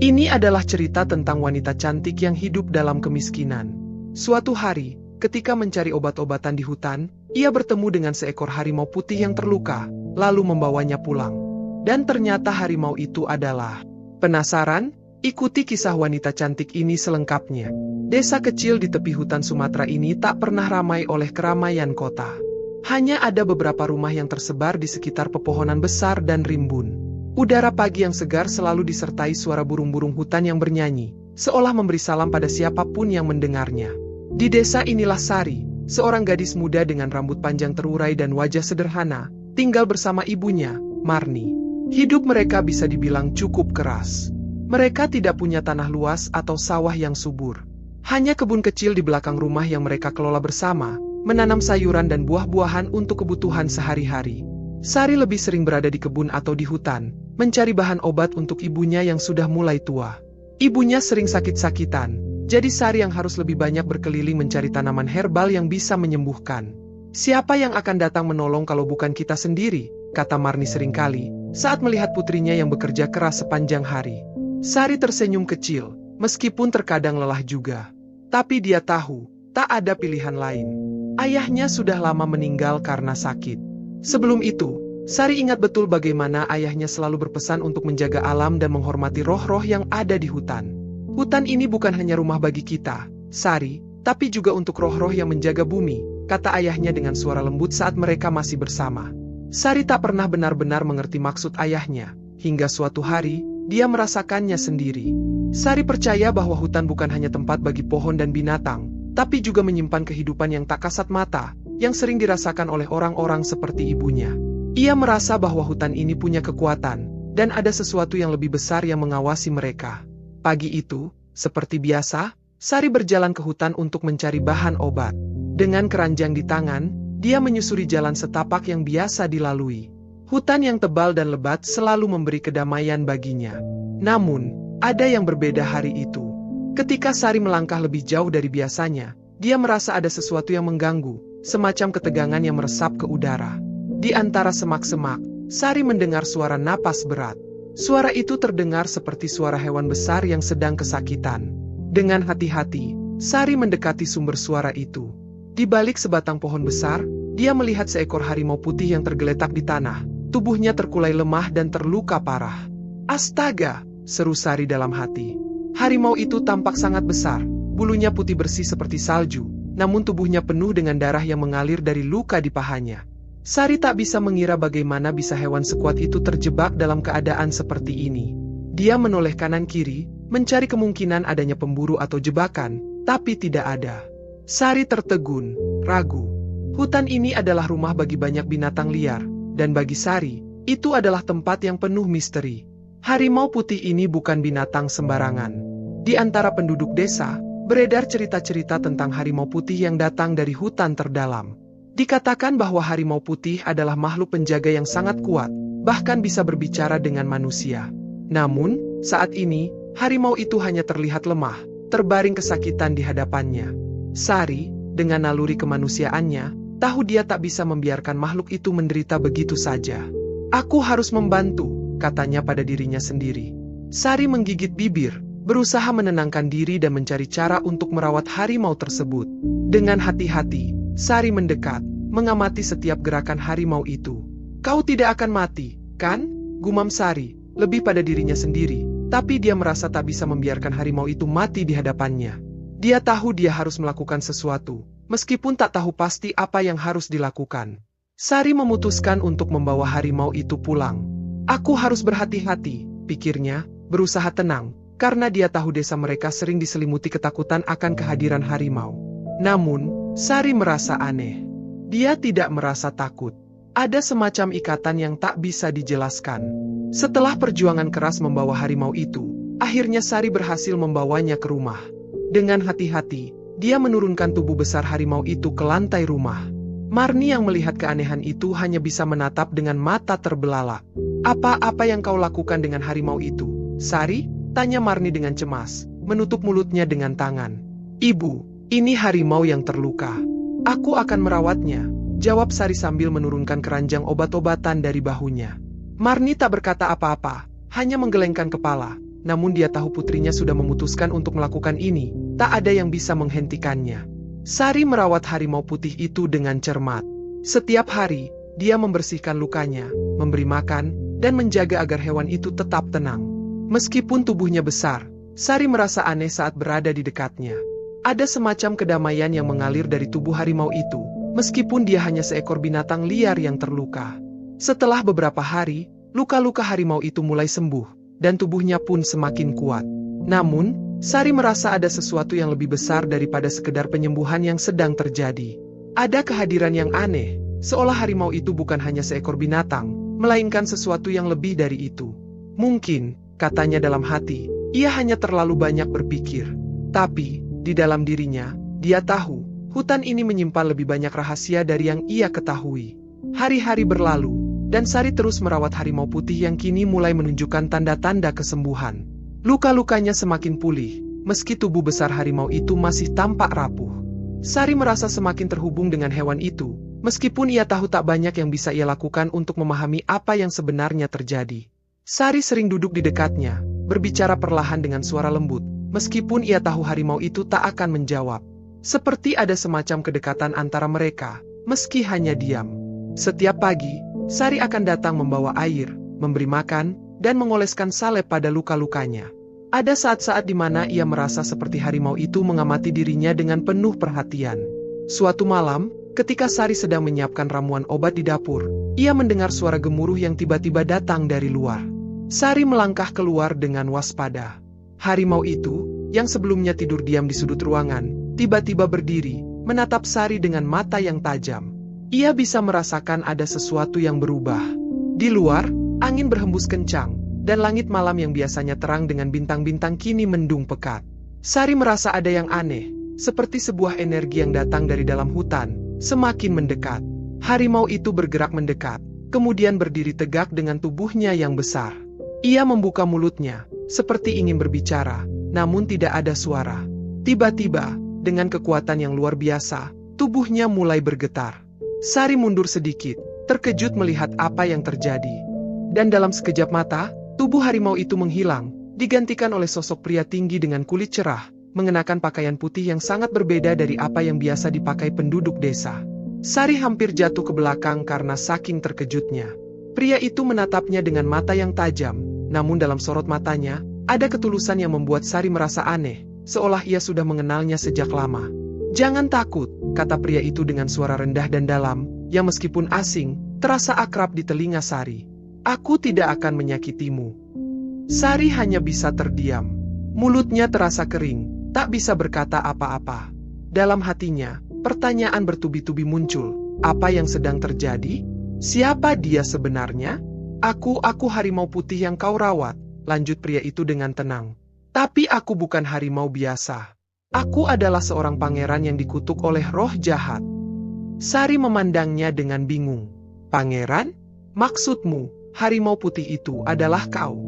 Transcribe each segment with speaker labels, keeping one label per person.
Speaker 1: Ini adalah cerita tentang wanita cantik yang hidup dalam kemiskinan. Suatu hari, ketika mencari obat-obatan di hutan, ia bertemu dengan seekor harimau putih yang terluka, lalu membawanya pulang. Dan ternyata harimau itu adalah... Penasaran? Ikuti kisah wanita cantik ini selengkapnya. Desa kecil di tepi hutan Sumatera ini tak pernah ramai oleh keramaian kota. Hanya ada beberapa rumah yang tersebar di sekitar pepohonan besar dan rimbun. Udara pagi yang segar selalu disertai suara burung-burung hutan yang bernyanyi, seolah memberi salam pada siapapun yang mendengarnya. Di desa inilah Sari, seorang gadis muda dengan rambut panjang terurai dan wajah sederhana, tinggal bersama ibunya, Marni. Hidup mereka bisa dibilang cukup keras. Mereka tidak punya tanah luas atau sawah yang subur. Hanya kebun kecil di belakang rumah yang mereka kelola bersama, menanam sayuran dan buah-buahan untuk kebutuhan sehari-hari. Sari lebih sering berada di kebun atau di hutan, mencari bahan obat untuk ibunya yang sudah mulai tua. Ibunya sering sakit-sakitan, jadi Sari yang harus lebih banyak berkeliling mencari tanaman herbal yang bisa menyembuhkan. Siapa yang akan datang menolong kalau bukan kita sendiri, kata Marni seringkali, saat melihat putrinya yang bekerja keras sepanjang hari. Sari tersenyum kecil, meskipun terkadang lelah juga. Tapi dia tahu, tak ada pilihan lain. Ayahnya sudah lama meninggal karena sakit. Sebelum itu, Sari ingat betul bagaimana ayahnya selalu berpesan untuk menjaga alam dan menghormati roh-roh yang ada di hutan. Hutan ini bukan hanya rumah bagi kita, Sari, tapi juga untuk roh-roh yang menjaga bumi, kata ayahnya dengan suara lembut saat mereka masih bersama. Sari tak pernah benar-benar mengerti maksud ayahnya, hingga suatu hari, dia merasakannya sendiri. Sari percaya bahwa hutan bukan hanya tempat bagi pohon dan binatang, tapi juga menyimpan kehidupan yang tak kasat mata, yang sering dirasakan oleh orang-orang seperti ibunya. Ia merasa bahwa hutan ini punya kekuatan, dan ada sesuatu yang lebih besar yang mengawasi mereka. Pagi itu, seperti biasa, Sari berjalan ke hutan untuk mencari bahan obat. Dengan keranjang di tangan, dia menyusuri jalan setapak yang biasa dilalui. Hutan yang tebal dan lebat selalu memberi kedamaian baginya. Namun, ada yang berbeda hari itu. Ketika Sari melangkah lebih jauh dari biasanya, dia merasa ada sesuatu yang mengganggu, semacam ketegangan yang meresap ke udara. Di antara semak-semak, Sari mendengar suara napas berat. Suara itu terdengar seperti suara hewan besar yang sedang kesakitan. Dengan hati-hati, Sari mendekati sumber suara itu. Di balik sebatang pohon besar, dia melihat seekor harimau putih yang tergeletak di tanah. Tubuhnya terkulai lemah dan terluka parah. Astaga, seru Sari dalam hati. Harimau itu tampak sangat besar, bulunya putih bersih seperti salju, namun tubuhnya penuh dengan darah yang mengalir dari luka di pahanya. Sari tak bisa mengira bagaimana bisa hewan sekuat itu terjebak dalam keadaan seperti ini. Dia menoleh kanan kiri, mencari kemungkinan adanya pemburu atau jebakan, tapi tidak ada. Sari tertegun, ragu. Hutan ini adalah rumah bagi banyak binatang liar, dan bagi Sari, itu adalah tempat yang penuh misteri. Harimau putih ini bukan binatang sembarangan. Di antara penduduk desa, beredar cerita-cerita tentang harimau putih yang datang dari hutan terdalam. Dikatakan bahwa harimau putih adalah makhluk penjaga yang sangat kuat, bahkan bisa berbicara dengan manusia. Namun, saat ini, harimau itu hanya terlihat lemah, terbaring kesakitan di hadapannya. Sari, dengan naluri kemanusiaannya, tahu dia tak bisa membiarkan makhluk itu menderita begitu saja. Aku harus membantu, katanya pada dirinya sendiri. Sari menggigit bibir, berusaha menenangkan diri dan mencari cara untuk merawat harimau tersebut. Dengan hati-hati, Sari mendekat, mengamati setiap gerakan harimau itu. Kau tidak akan mati, kan? Gumam Sari, lebih pada dirinya sendiri, tapi dia merasa tak bisa membiarkan harimau itu mati di hadapannya. Dia tahu dia harus melakukan sesuatu, meskipun tak tahu pasti apa yang harus dilakukan. Sari memutuskan untuk membawa harimau itu pulang. Aku harus berhati-hati, pikirnya, berusaha tenang, karena dia tahu desa mereka sering diselimuti ketakutan akan kehadiran harimau. Namun, Sari merasa aneh. Dia tidak merasa takut. Ada semacam ikatan yang tak bisa dijelaskan. Setelah perjuangan keras membawa harimau itu, akhirnya Sari berhasil membawanya ke rumah. Dengan hati-hati, dia menurunkan tubuh besar harimau itu ke lantai rumah. Marni yang melihat keanehan itu hanya bisa menatap dengan mata terbelalak. Apa yang kau lakukan dengan harimau itu, Sari? Tanya Marni dengan cemas, menutup mulutnya dengan tangan. Ibu, ini harimau yang terluka. Aku akan merawatnya, jawab Sari sambil menurunkan keranjang obat-obatan dari bahunya. Marni tak berkata apa-apa, hanya menggelengkan kepala, namun dia tahu putrinya sudah memutuskan untuk melakukan ini, tak ada yang bisa menghentikannya. Sari merawat harimau putih itu dengan cermat. Setiap hari, dia membersihkan lukanya, memberi makan, dan menjaga agar hewan itu tetap tenang. Meskipun tubuhnya besar, Sari merasa aneh saat berada di dekatnya. Ada semacam kedamaian yang mengalir dari tubuh harimau itu, meskipun dia hanya seekor binatang liar yang terluka. Setelah beberapa hari, luka-luka harimau itu mulai sembuh, dan tubuhnya pun semakin kuat. Namun, Sari merasa ada sesuatu yang lebih besar daripada sekedar penyembuhan yang sedang terjadi. Ada kehadiran yang aneh, seolah harimau itu bukan hanya seekor binatang, melainkan sesuatu yang lebih dari itu. Mungkin, katanya dalam hati, ia hanya terlalu banyak berpikir. Tapi, di dalam dirinya, dia tahu, hutan ini menyimpan lebih banyak rahasia dari yang ia ketahui. Hari-hari berlalu, dan Sari terus merawat harimau putih yang kini mulai menunjukkan tanda-tanda kesembuhan. Luka-lukanya semakin pulih, meski tubuh besar harimau itu masih tampak rapuh. Sari merasa semakin terhubung dengan hewan itu, meskipun ia tahu tak banyak yang bisa ia lakukan untuk memahami apa yang sebenarnya terjadi. Sari sering duduk di dekatnya, berbicara perlahan dengan suara lembut, meskipun ia tahu harimau itu tak akan menjawab. Seperti ada semacam kedekatan antara mereka, meski hanya diam. Setiap pagi, Sari akan datang membawa air, memberi makan, dan mengoleskan salep pada luka-lukanya. Ada saat-saat di mana ia merasa seperti harimau itu mengamati dirinya dengan penuh perhatian. Suatu malam, ketika Sari sedang menyiapkan ramuan obat di dapur, ia mendengar suara gemuruh yang tiba-tiba datang dari luar. Sari melangkah keluar dengan waspada. Harimau itu, yang sebelumnya tidur diam di sudut ruangan, tiba-tiba berdiri, menatap Sari dengan mata yang tajam. Ia bisa merasakan ada sesuatu yang berubah. Di luar, angin berhembus kencang, dan langit malam yang biasanya terang dengan bintang-bintang kini mendung pekat. Sari merasa ada yang aneh, seperti sebuah energi yang datang dari dalam hutan, semakin mendekat. Harimau itu bergerak mendekat, kemudian berdiri tegak dengan tubuhnya yang besar. Ia membuka mulutnya, seperti ingin berbicara, namun tidak ada suara. Tiba-tiba, dengan kekuatan yang luar biasa, tubuhnya mulai bergetar. Sari mundur sedikit, terkejut melihat apa yang terjadi. Dan dalam sekejap mata, tubuh harimau itu menghilang, digantikan oleh sosok pria tinggi dengan kulit cerah, mengenakan pakaian putih yang sangat berbeda dari apa yang biasa dipakai penduduk desa. Sari hampir jatuh ke belakang karena saking terkejutnya. Pria itu menatapnya dengan mata yang tajam, namun dalam sorot matanya, ada ketulusan yang membuat Sari merasa aneh, seolah ia sudah mengenalnya sejak lama. "Jangan takut," kata pria itu dengan suara rendah dan dalam, yang meskipun asing, terasa akrab di telinga Sari. "Aku tidak akan menyakitimu." Sari hanya bisa terdiam. Mulutnya terasa kering, tak bisa berkata apa-apa. Dalam hatinya, pertanyaan bertubi-tubi muncul. Apa yang sedang terjadi? Siapa dia sebenarnya? Aku harimau putih yang kau rawat," lanjut pria itu dengan tenang. "Tapi aku bukan harimau biasa. Aku adalah seorang pangeran yang dikutuk oleh roh jahat." Sari memandangnya dengan bingung. "Pangeran? Maksudmu, harimau putih itu adalah kau?"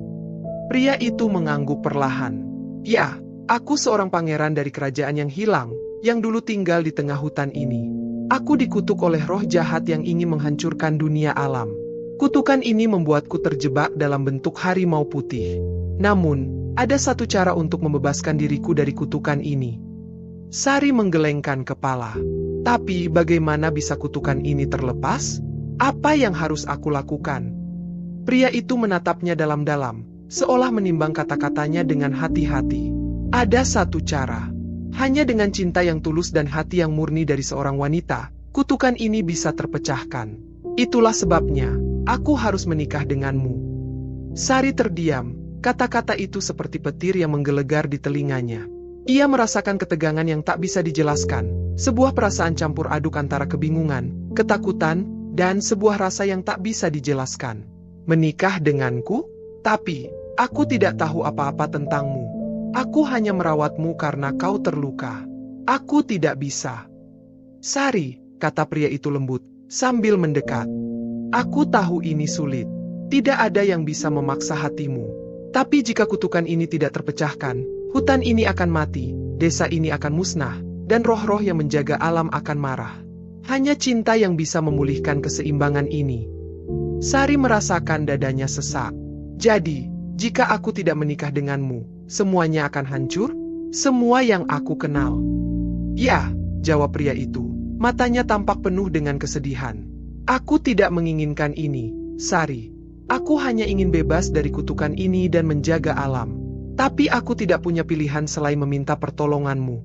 Speaker 1: Pria itu mengangguk perlahan. "Ya, aku seorang pangeran dari kerajaan yang hilang, yang dulu tinggal di tengah hutan ini. Aku dikutuk oleh roh jahat yang ingin menghancurkan dunia alam. Kutukan ini membuatku terjebak dalam bentuk harimau putih. Namun, ada satu cara untuk membebaskan diriku dari kutukan ini." Sari menggelengkan kepala. "Tapi bagaimana bisa kutukan ini terlepas? Apa yang harus aku lakukan?" Pria itu menatapnya dalam-dalam, seolah menimbang kata-katanya dengan hati-hati. "Ada satu cara. Hanya dengan cinta yang tulus dan hati yang murni dari seorang wanita, kutukan ini bisa terpecahkan. Itulah sebabnya, aku harus menikah denganmu." Sari terdiam, kata-kata itu seperti petir yang menggelegar di telinganya. Ia merasakan ketegangan yang tak bisa dijelaskan, sebuah perasaan campur aduk antara kebingungan, ketakutan, dan sebuah rasa yang tak bisa dijelaskan. "Menikah denganku? Tapi, aku tidak tahu apa-apa tentangmu. Aku hanya merawatmu karena kau terluka. Aku tidak bisa." "Sari," kata pria itu lembut, sambil mendekat. "Aku tahu ini sulit. Tidak ada yang bisa memaksa hatimu. Tapi jika kutukan ini tidak terpecahkan, hutan ini akan mati, desa ini akan musnah, dan roh-roh yang menjaga alam akan marah. Hanya cinta yang bisa memulihkan keseimbangan ini." Sari merasakan dadanya sesak. "Jadi, Jika aku tidak menikah denganmu, semuanya akan hancur? Semua yang aku kenal. Ya, jawab pria itu. Matanya tampak penuh dengan kesedihan. Aku tidak menginginkan ini, Sari. Aku hanya ingin bebas dari kutukan ini dan menjaga alam. Tapi aku tidak punya pilihan selain meminta pertolonganmu.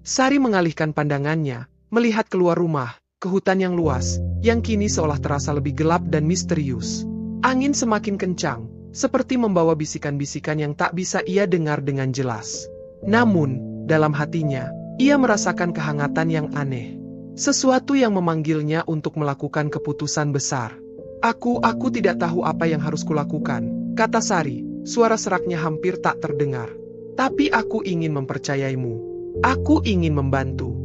Speaker 1: Sari mengalihkan pandangannya, melihat keluar rumah, ke hutan yang luas, yang kini seolah terasa lebih gelap dan misterius. Angin semakin kencang, seperti membawa bisikan-bisikan yang tak bisa ia dengar dengan jelas. Namun, dalam hatinya, ia merasakan kehangatan yang aneh. Sesuatu yang memanggilnya untuk melakukan keputusan besar. Aku tidak tahu apa yang harus kulakukan, kata Sari, suara seraknya hampir tak terdengar. Tapi aku ingin mempercayaimu. Aku ingin membantu.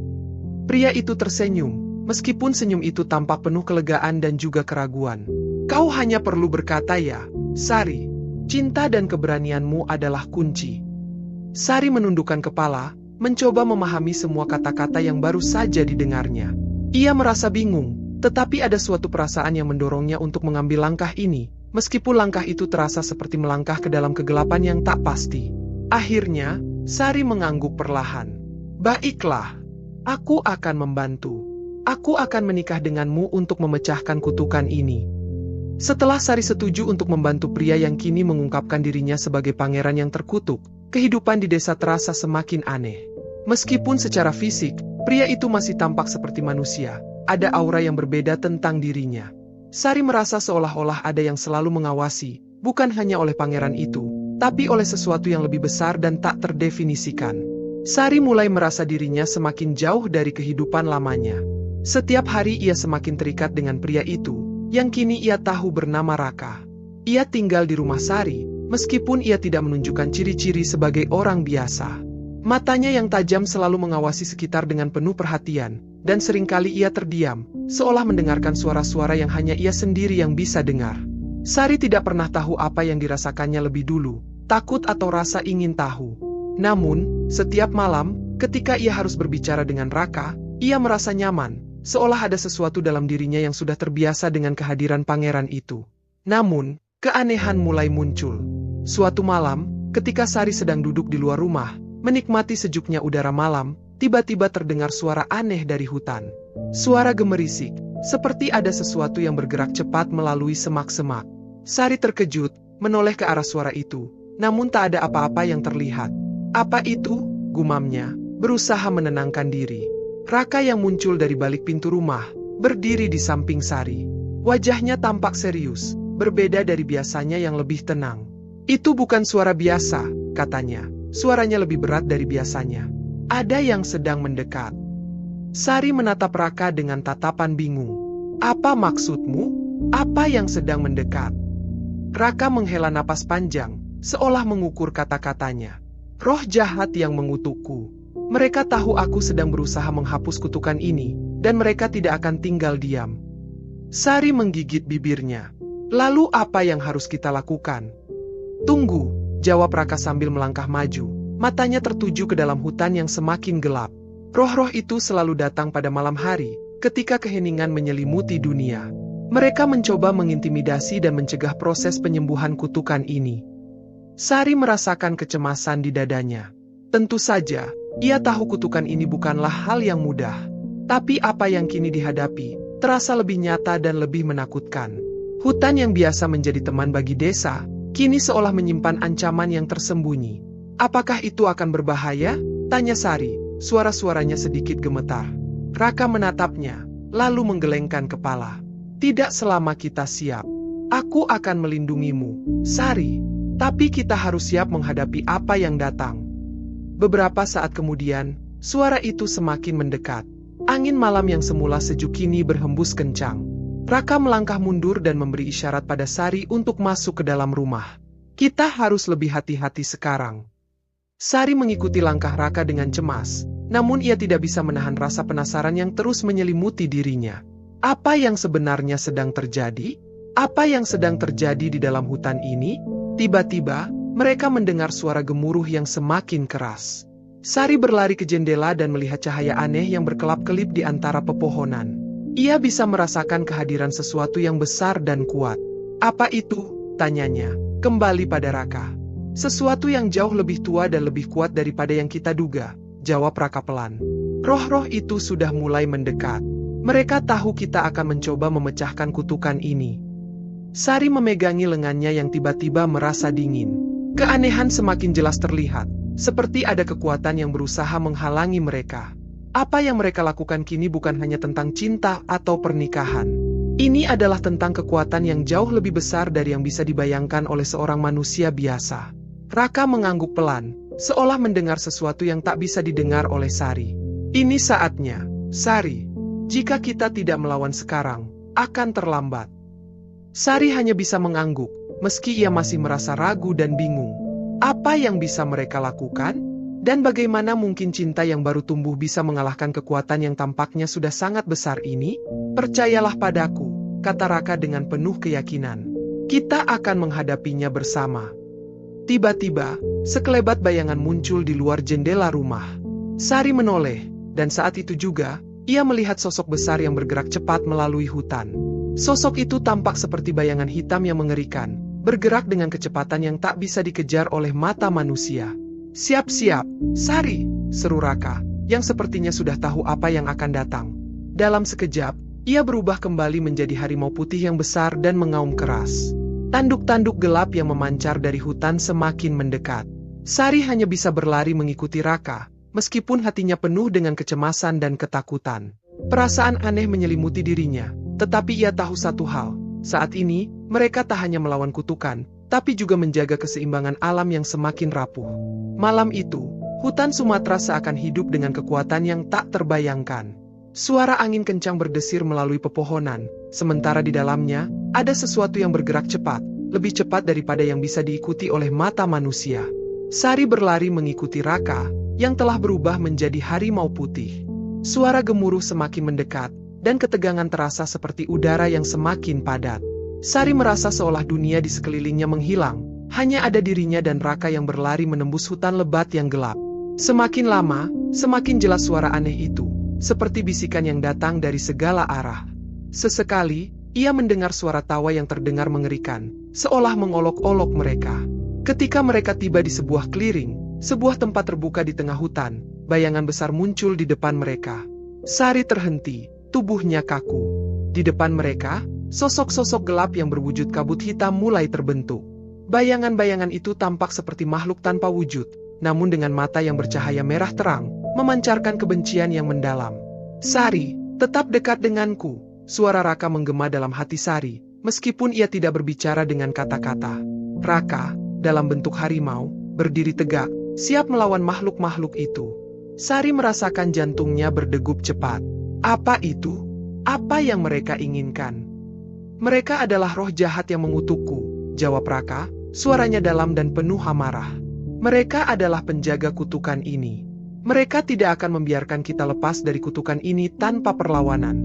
Speaker 1: Pria itu tersenyum, meskipun senyum itu tampak penuh kelegaan dan juga keraguan. Kau hanya perlu berkata ya, Sari. Cinta dan keberanianmu adalah kunci. Sari menundukkan kepala, mencoba memahami semua kata-kata yang baru saja didengarnya. Ia merasa bingung. Tetapi ada suatu perasaan yang mendorongnya untuk mengambil langkah ini, meskipun langkah itu terasa seperti melangkah ke dalam kegelapan yang tak pasti. Akhirnya, Sari mengangguk perlahan. Baiklah, aku akan membantu. Aku akan menikah denganmu untuk memecahkan kutukan ini. Setelah Sari setuju untuk membantu pria yang kini mengungkapkan dirinya sebagai pangeran yang terkutuk, kehidupan di desa terasa semakin aneh. Meskipun secara fisik, pria itu masih tampak seperti manusia. Ada aura yang berbeda tentang dirinya. Sari merasa seolah-olah ada yang selalu mengawasi, bukan hanya oleh pangeran itu, tapi oleh sesuatu yang lebih besar dan tak terdefinisikan. Sari mulai merasa dirinya semakin jauh dari kehidupan lamanya. Setiap hari ia semakin terikat dengan pria itu, yang kini ia tahu bernama Raka. Ia tinggal di rumah Sari, meskipun ia tidak menunjukkan ciri-ciri sebagai orang biasa. Matanya yang tajam selalu mengawasi sekitar dengan penuh perhatian, dan seringkali ia terdiam, seolah mendengarkan suara-suara yang hanya ia sendiri yang bisa dengar. Sari tidak pernah tahu apa yang dirasakannya lebih dulu, takut atau rasa ingin tahu. Namun, setiap malam, ketika ia harus berbicara dengan Raka, ia merasa nyaman, seolah ada sesuatu dalam dirinya yang sudah terbiasa dengan kehadiran pangeran itu. Namun, keanehan mulai muncul. Suatu malam, ketika Sari sedang duduk di luar rumah, menikmati sejuknya udara malam, tiba-tiba terdengar suara aneh dari hutan. Suara gemerisik, seperti ada sesuatu yang bergerak cepat melalui semak-semak. Sari terkejut, menoleh ke arah suara itu, namun tak ada apa-apa yang terlihat. Apa itu? Gumamnya, berusaha menenangkan diri. Raka yang muncul dari balik pintu rumah, berdiri di samping Sari. Wajahnya tampak serius, berbeda dari biasanya yang lebih tenang. Itu bukan suara biasa, katanya. Suaranya lebih berat dari biasanya. Ada yang sedang mendekat. Sari menatap Raka dengan tatapan bingung. Apa maksudmu? Apa yang sedang mendekat? Raka menghela napas panjang, seolah mengukur kata-katanya. Roh jahat yang mengutukku. Mereka tahu aku sedang berusaha menghapus kutukan ini, dan mereka tidak akan tinggal diam. Sari menggigit bibirnya. Lalu apa yang harus kita lakukan? Tunggu, jawab Raka sambil melangkah maju. Matanya tertuju ke dalam hutan yang semakin gelap. Roh-roh itu selalu datang pada malam hari, ketika keheningan menyelimuti dunia. Mereka mencoba mengintimidasi dan mencegah proses penyembuhan kutukan ini. Sari merasakan kecemasan di dadanya. Tentu saja, ia tahu kutukan ini bukanlah hal yang mudah. Tapi apa yang kini dihadapi, terasa lebih nyata dan lebih menakutkan. Hutan yang biasa menjadi teman bagi desa, kini seolah menyimpan ancaman yang tersembunyi. Apakah itu akan berbahaya? Tanya Sari, suara-suaranya sedikit gemetar. Raka menatapnya, lalu menggelengkan kepala. Tidak selama kita siap. Aku akan melindungimu, Sari. Tapi kita harus siap menghadapi apa yang datang. Beberapa saat kemudian, suara itu semakin mendekat. Angin malam yang semula sejuk kini berhembus kencang. Raka melangkah mundur dan memberi isyarat pada Sari untuk masuk ke dalam rumah. Kita harus lebih hati-hati sekarang. Sari mengikuti langkah Raka dengan cemas, namun ia tidak bisa menahan rasa penasaran yang terus menyelimuti dirinya. Apa yang sebenarnya sedang terjadi? Apa yang sedang terjadi di dalam hutan ini? Tiba-tiba, mereka mendengar suara gemuruh yang semakin keras. Sari berlari ke jendela dan melihat cahaya aneh yang berkelap-kelip di antara pepohonan. Ia bisa merasakan kehadiran sesuatu yang besar dan kuat. Apa itu? Tanyanya. Kembali pada Raka. Sesuatu yang jauh lebih tua dan lebih kuat daripada yang kita duga, jawab Raka pelan. Roh-roh itu sudah mulai mendekat. Mereka tahu kita akan mencoba memecahkan kutukan ini. Sari memegangi lengannya yang tiba-tiba merasa dingin. Keanehan semakin jelas terlihat, seperti ada kekuatan yang berusaha menghalangi mereka. Apa yang mereka lakukan kini bukan hanya tentang cinta atau pernikahan. Ini adalah tentang kekuatan yang jauh lebih besar dari yang bisa dibayangkan oleh seorang manusia biasa. Raka mengangguk pelan, seolah mendengar sesuatu yang tak bisa didengar oleh Sari. Ini saatnya, Sari. Jika kita tidak melawan sekarang, akan terlambat. Sari hanya bisa mengangguk, meski ia masih merasa ragu dan bingung. Apa yang bisa mereka lakukan? Dan bagaimana mungkin cinta yang baru tumbuh bisa mengalahkan kekuatan yang tampaknya sudah sangat besar ini? Percayalah padaku, kata Raka dengan penuh keyakinan. Kita akan menghadapinya bersama. Tiba-tiba, sekelebat bayangan muncul di luar jendela rumah. Sari menoleh, dan saat itu juga, ia melihat sosok besar yang bergerak cepat melalui hutan. Sosok itu tampak seperti bayangan hitam yang mengerikan, bergerak dengan kecepatan yang tak bisa dikejar oleh mata manusia. Siap-siap, Sari, seru Raka, yang sepertinya sudah tahu apa yang akan datang. Dalam sekejap, ia berubah kembali menjadi harimau putih yang besar dan mengaum keras. Tanduk-tanduk gelap yang memancar dari hutan semakin mendekat. Sari hanya bisa berlari mengikuti Raka, meskipun hatinya penuh dengan kecemasan dan ketakutan. Perasaan aneh menyelimuti dirinya, tetapi ia tahu satu hal. Saat ini, mereka tak hanya melawan kutukan, tapi juga menjaga keseimbangan alam yang semakin rapuh. Malam itu, hutan Sumatera seakan hidup dengan kekuatan yang tak terbayangkan. Suara angin kencang berdesir melalui pepohonan, sementara di dalamnya, ada sesuatu yang bergerak cepat, lebih cepat daripada yang bisa diikuti oleh mata manusia. Sari berlari mengikuti Raka, yang telah berubah menjadi harimau putih. Suara gemuruh semakin mendekat, dan ketegangan terasa seperti udara yang semakin padat. Sari merasa seolah dunia di sekelilingnya menghilang, hanya ada dirinya dan Raka yang berlari menembus hutan lebat yang gelap. Semakin lama, semakin jelas suara aneh itu, seperti bisikan yang datang dari segala arah. Sesekali, ia mendengar suara tawa yang terdengar mengerikan, seolah mengolok-olok mereka. Ketika mereka tiba di sebuah clearing, sebuah tempat terbuka di tengah hutan, bayangan besar muncul di depan mereka. Sari terhenti, tubuhnya kaku. Di depan mereka, sosok-sosok gelap yang berwujud kabut hitam mulai terbentuk. Bayangan-bayangan itu tampak seperti makhluk tanpa wujud, namun dengan mata yang bercahaya merah terang, memancarkan kebencian yang mendalam. Sari, tetap dekat denganku, suara Raka menggema dalam hati Sari, meskipun ia tidak berbicara dengan kata-kata. Raka, dalam bentuk harimau, berdiri tegak, siap melawan makhluk-makhluk itu. Sari merasakan jantungnya berdegup cepat. Apa itu? Apa yang mereka inginkan? Mereka adalah roh jahat yang mengutukku, jawab Raka, suaranya dalam dan penuh amarah. Mereka adalah penjaga kutukan ini. Mereka tidak akan membiarkan kita lepas dari kutukan ini tanpa perlawanan.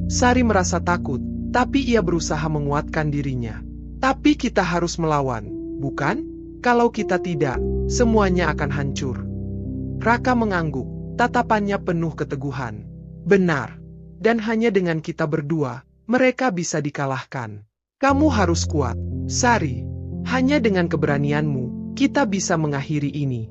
Speaker 1: Sari merasa takut, tapi ia berusaha menguatkan dirinya. Tapi kita harus melawan, bukan? Kalau kita tidak, semuanya akan hancur. Raka mengangguk, tatapannya penuh keteguhan. Benar. Dan hanya dengan kita berdua, mereka bisa dikalahkan. Kamu harus kuat, Sari. Hanya dengan keberanianmu, kita bisa mengakhiri ini.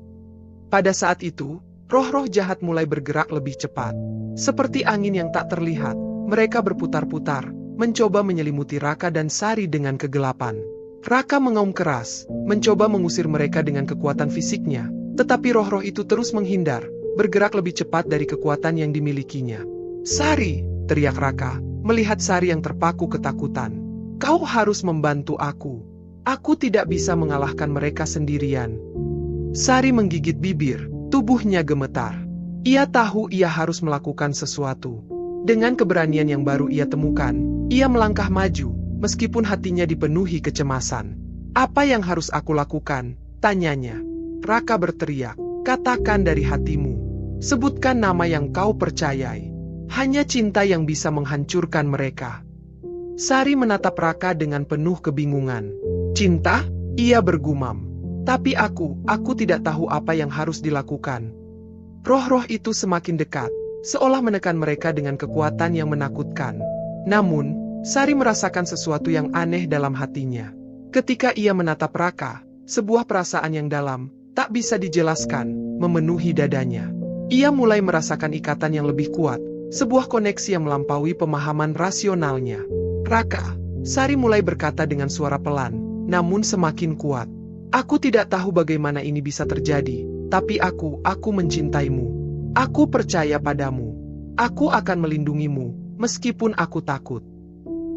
Speaker 1: Pada saat itu, roh-roh jahat mulai bergerak lebih cepat. Seperti angin yang tak terlihat, mereka berputar-putar, mencoba menyelimuti Raka dan Sari dengan kegelapan. Raka mengaum keras, mencoba mengusir mereka dengan kekuatan fisiknya, tetapi roh-roh itu terus menghindar, bergerak lebih cepat dari kekuatan yang dimilikinya. Sari, teriak Raka, melihat Sari yang terpaku ketakutan. Kau harus membantu aku. Aku tidak bisa mengalahkan mereka sendirian. Sari menggigit bibir, tubuhnya gemetar. Ia tahu ia harus melakukan sesuatu. Dengan keberanian yang baru ia temukan, ia melangkah maju, meskipun hatinya dipenuhi kecemasan. Apa yang harus aku lakukan? Tanyanya. Raka berteriak, katakan dari hatimu. Sebutkan nama yang kau percayai. Hanya cinta yang bisa menghancurkan mereka. Sari menatap Raka dengan penuh kebingungan. Cinta? Ia bergumam. Tapi aku tidak tahu apa yang harus dilakukan. Roh-roh itu semakin dekat, seolah menekan mereka dengan kekuatan yang menakutkan. Namun, Sari merasakan sesuatu yang aneh dalam hatinya. Ketika ia menatap Raka, sebuah perasaan yang dalam, tak bisa dijelaskan, memenuhi dadanya. Ia mulai merasakan ikatan yang lebih kuat, sebuah koneksi yang melampaui pemahaman rasionalnya. Raka, Sari mulai berkata dengan suara pelan, namun semakin kuat. Aku tidak tahu bagaimana ini bisa terjadi, tapi aku mencintaimu. Aku percaya padamu. Aku akan melindungimu, meskipun aku takut.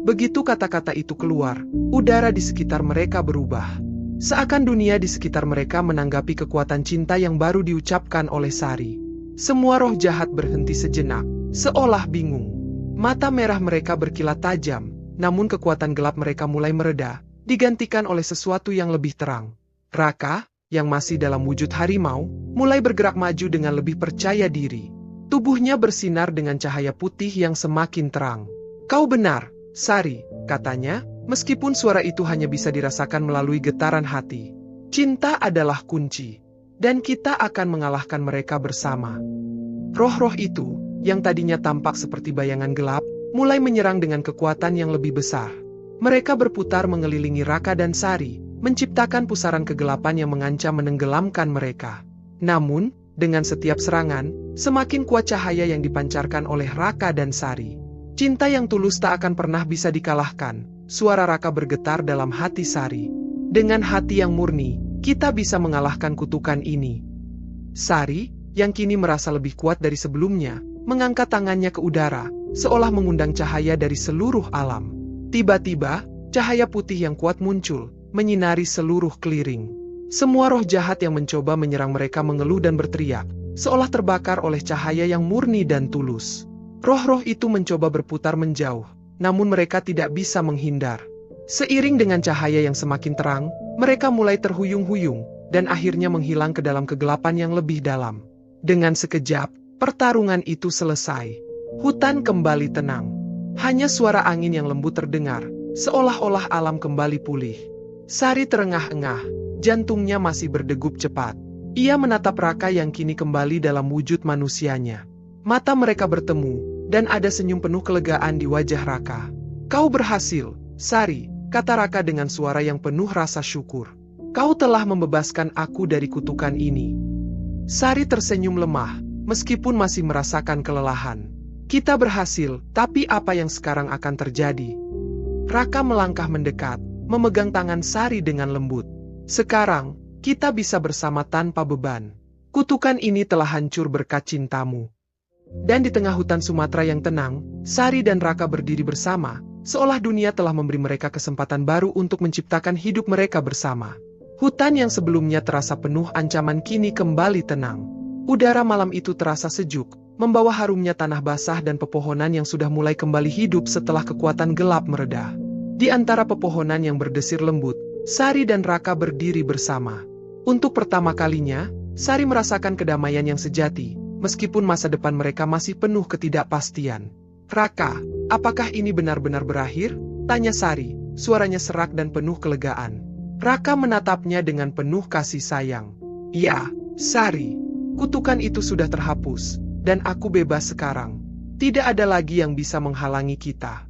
Speaker 1: Begitu kata-kata itu keluar, udara di sekitar mereka berubah. Seakan dunia di sekitar mereka menanggapi kekuatan cinta yang baru diucapkan oleh Sari. Semua roh jahat berhenti sejenak, seolah bingung. Mata merah mereka berkilat tajam, namun kekuatan gelap mereka mulai mereda, digantikan oleh sesuatu yang lebih terang. Raka, yang masih dalam wujud harimau, mulai bergerak maju dengan lebih percaya diri. Tubuhnya bersinar dengan cahaya putih yang semakin terang. Kau benar, Sari, katanya, meskipun suara itu hanya bisa dirasakan melalui getaran hati. Cinta adalah kunci, dan kita akan mengalahkan mereka bersama. Roh-roh itu, yang tadinya tampak seperti bayangan gelap, mulai menyerang dengan kekuatan yang lebih besar. Mereka berputar mengelilingi Raka dan Sari, menciptakan pusaran kegelapan yang mengancam menenggelamkan mereka. Namun, dengan setiap serangan, semakin kuat cahaya yang dipancarkan oleh Raka dan Sari. Cinta yang tulus tak akan pernah bisa dikalahkan. Suara Raka bergetar dalam hati Sari. Dengan hati yang murni, kita bisa mengalahkan kutukan ini. Sari, yang kini merasa lebih kuat dari sebelumnya, mengangkat tangannya ke udara, seolah mengundang cahaya dari seluruh alam. Tiba-tiba, cahaya putih yang kuat muncul, menyinari seluruh keliling. Semua roh jahat yang mencoba menyerang mereka mengeluh dan berteriak, seolah terbakar oleh cahaya yang murni dan tulus. Roh-roh itu mencoba berputar menjauh, namun mereka tidak bisa menghindar. Seiring dengan cahaya yang semakin terang, mereka mulai terhuyung-huyung, dan akhirnya menghilang ke dalam kegelapan yang lebih dalam. Dengan sekejap, pertarungan itu selesai. Hutan kembali tenang. Hanya suara angin yang lembut terdengar, seolah-olah alam kembali pulih. Sari terengah-engah, jantungnya masih berdegup cepat. Ia menatap Raka yang kini kembali dalam wujud manusianya. Mata mereka bertemu, dan ada senyum penuh kelegaan di wajah Raka. Kau berhasil, Sari, kata Raka dengan suara yang penuh rasa syukur. Kau telah membebaskan aku dari kutukan ini. Sari tersenyum lemah, meskipun masih merasakan kelelahan. Kita berhasil, tapi apa yang sekarang akan terjadi? Raka melangkah mendekat, memegang tangan Sari dengan lembut. Sekarang, kita bisa bersama tanpa beban. Kutukan ini telah hancur berkat cintamu. Dan di tengah hutan Sumatera yang tenang, Sari dan Raka berdiri bersama, seolah dunia telah memberi mereka kesempatan baru untuk menciptakan hidup mereka bersama. Hutan yang sebelumnya terasa penuh ancaman kini kembali tenang. Udara malam itu terasa sejuk, membawa harumnya tanah basah dan pepohonan yang sudah mulai kembali hidup setelah kekuatan gelap mereda. Di antara pepohonan yang berdesir lembut, Sari dan Raka berdiri bersama. Untuk pertama kalinya, Sari merasakan kedamaian yang sejati, meskipun masa depan mereka masih penuh ketidakpastian. Raka, apakah ini benar-benar berakhir? Tanya Sari, suaranya serak dan penuh kelegaan. Raka menatapnya dengan penuh kasih sayang. Ya, Sari, kutukan itu sudah terhapus, dan aku bebas sekarang. Tidak ada lagi yang bisa menghalangi kita.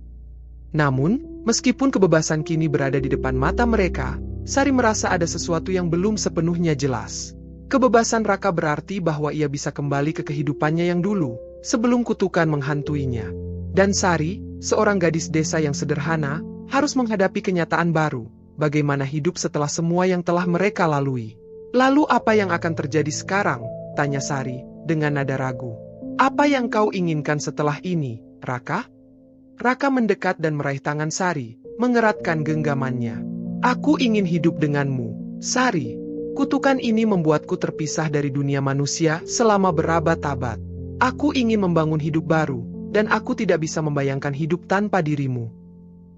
Speaker 1: Namun, meskipun kebebasan kini berada di depan mata mereka, Sari merasa ada sesuatu yang belum sepenuhnya jelas. Kebebasan Raka berarti bahwa ia bisa kembali ke kehidupannya yang dulu, sebelum kutukan menghantuinya. Dan Sari, seorang gadis desa yang sederhana, harus menghadapi kenyataan baru, bagaimana hidup setelah semua yang telah mereka lalui. Lalu apa yang akan terjadi sekarang? Tanya Sari, dengan nada ragu. Apa yang kau inginkan setelah ini, Raka? Raka mendekat dan meraih tangan Sari, mengeratkan genggamannya. Aku ingin hidup denganmu, Sari. Kutukan ini membuatku terpisah dari dunia manusia selama berabad-abad. Aku ingin membangun hidup baru, dan aku tidak bisa membayangkan hidup tanpa dirimu.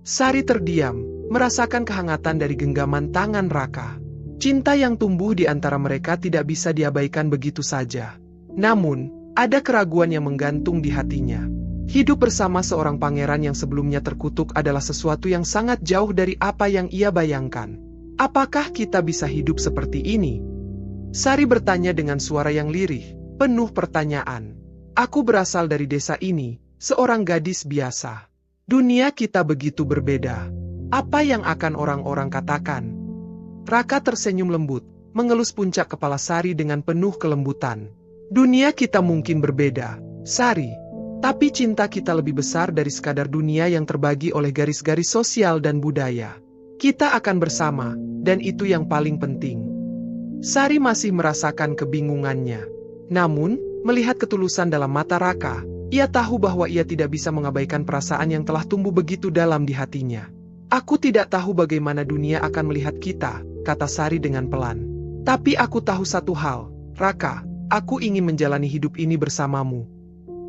Speaker 1: Sari terdiam, merasakan kehangatan dari genggaman tangan Raka. Cinta yang tumbuh di antara mereka tidak bisa diabaikan begitu saja. Namun, ada keraguan yang menggantung di hatinya. Hidup bersama seorang pangeran yang sebelumnya terkutuk adalah sesuatu yang sangat jauh dari apa yang ia bayangkan. Apakah kita bisa hidup seperti ini? Sari bertanya dengan suara yang lirih, penuh pertanyaan. Aku berasal dari desa ini, seorang gadis biasa. Dunia kita begitu berbeda. Apa yang akan orang-orang katakan? Raka tersenyum lembut, mengelus puncak kepala Sari dengan penuh kelembutan. Dunia kita mungkin berbeda, Sari. Tapi cinta kita lebih besar dari sekadar dunia yang terbagi oleh garis-garis sosial dan budaya. Kita akan bersama, dan itu yang paling penting. Sari masih merasakan kebingungannya. Namun, melihat ketulusan dalam mata Raka, ia tahu bahwa ia tidak bisa mengabaikan perasaan yang telah tumbuh begitu dalam di hatinya. Aku tidak tahu bagaimana dunia akan melihat kita, kata Sari dengan pelan. Tapi aku tahu satu hal, Raka, aku ingin menjalani hidup ini bersamamu.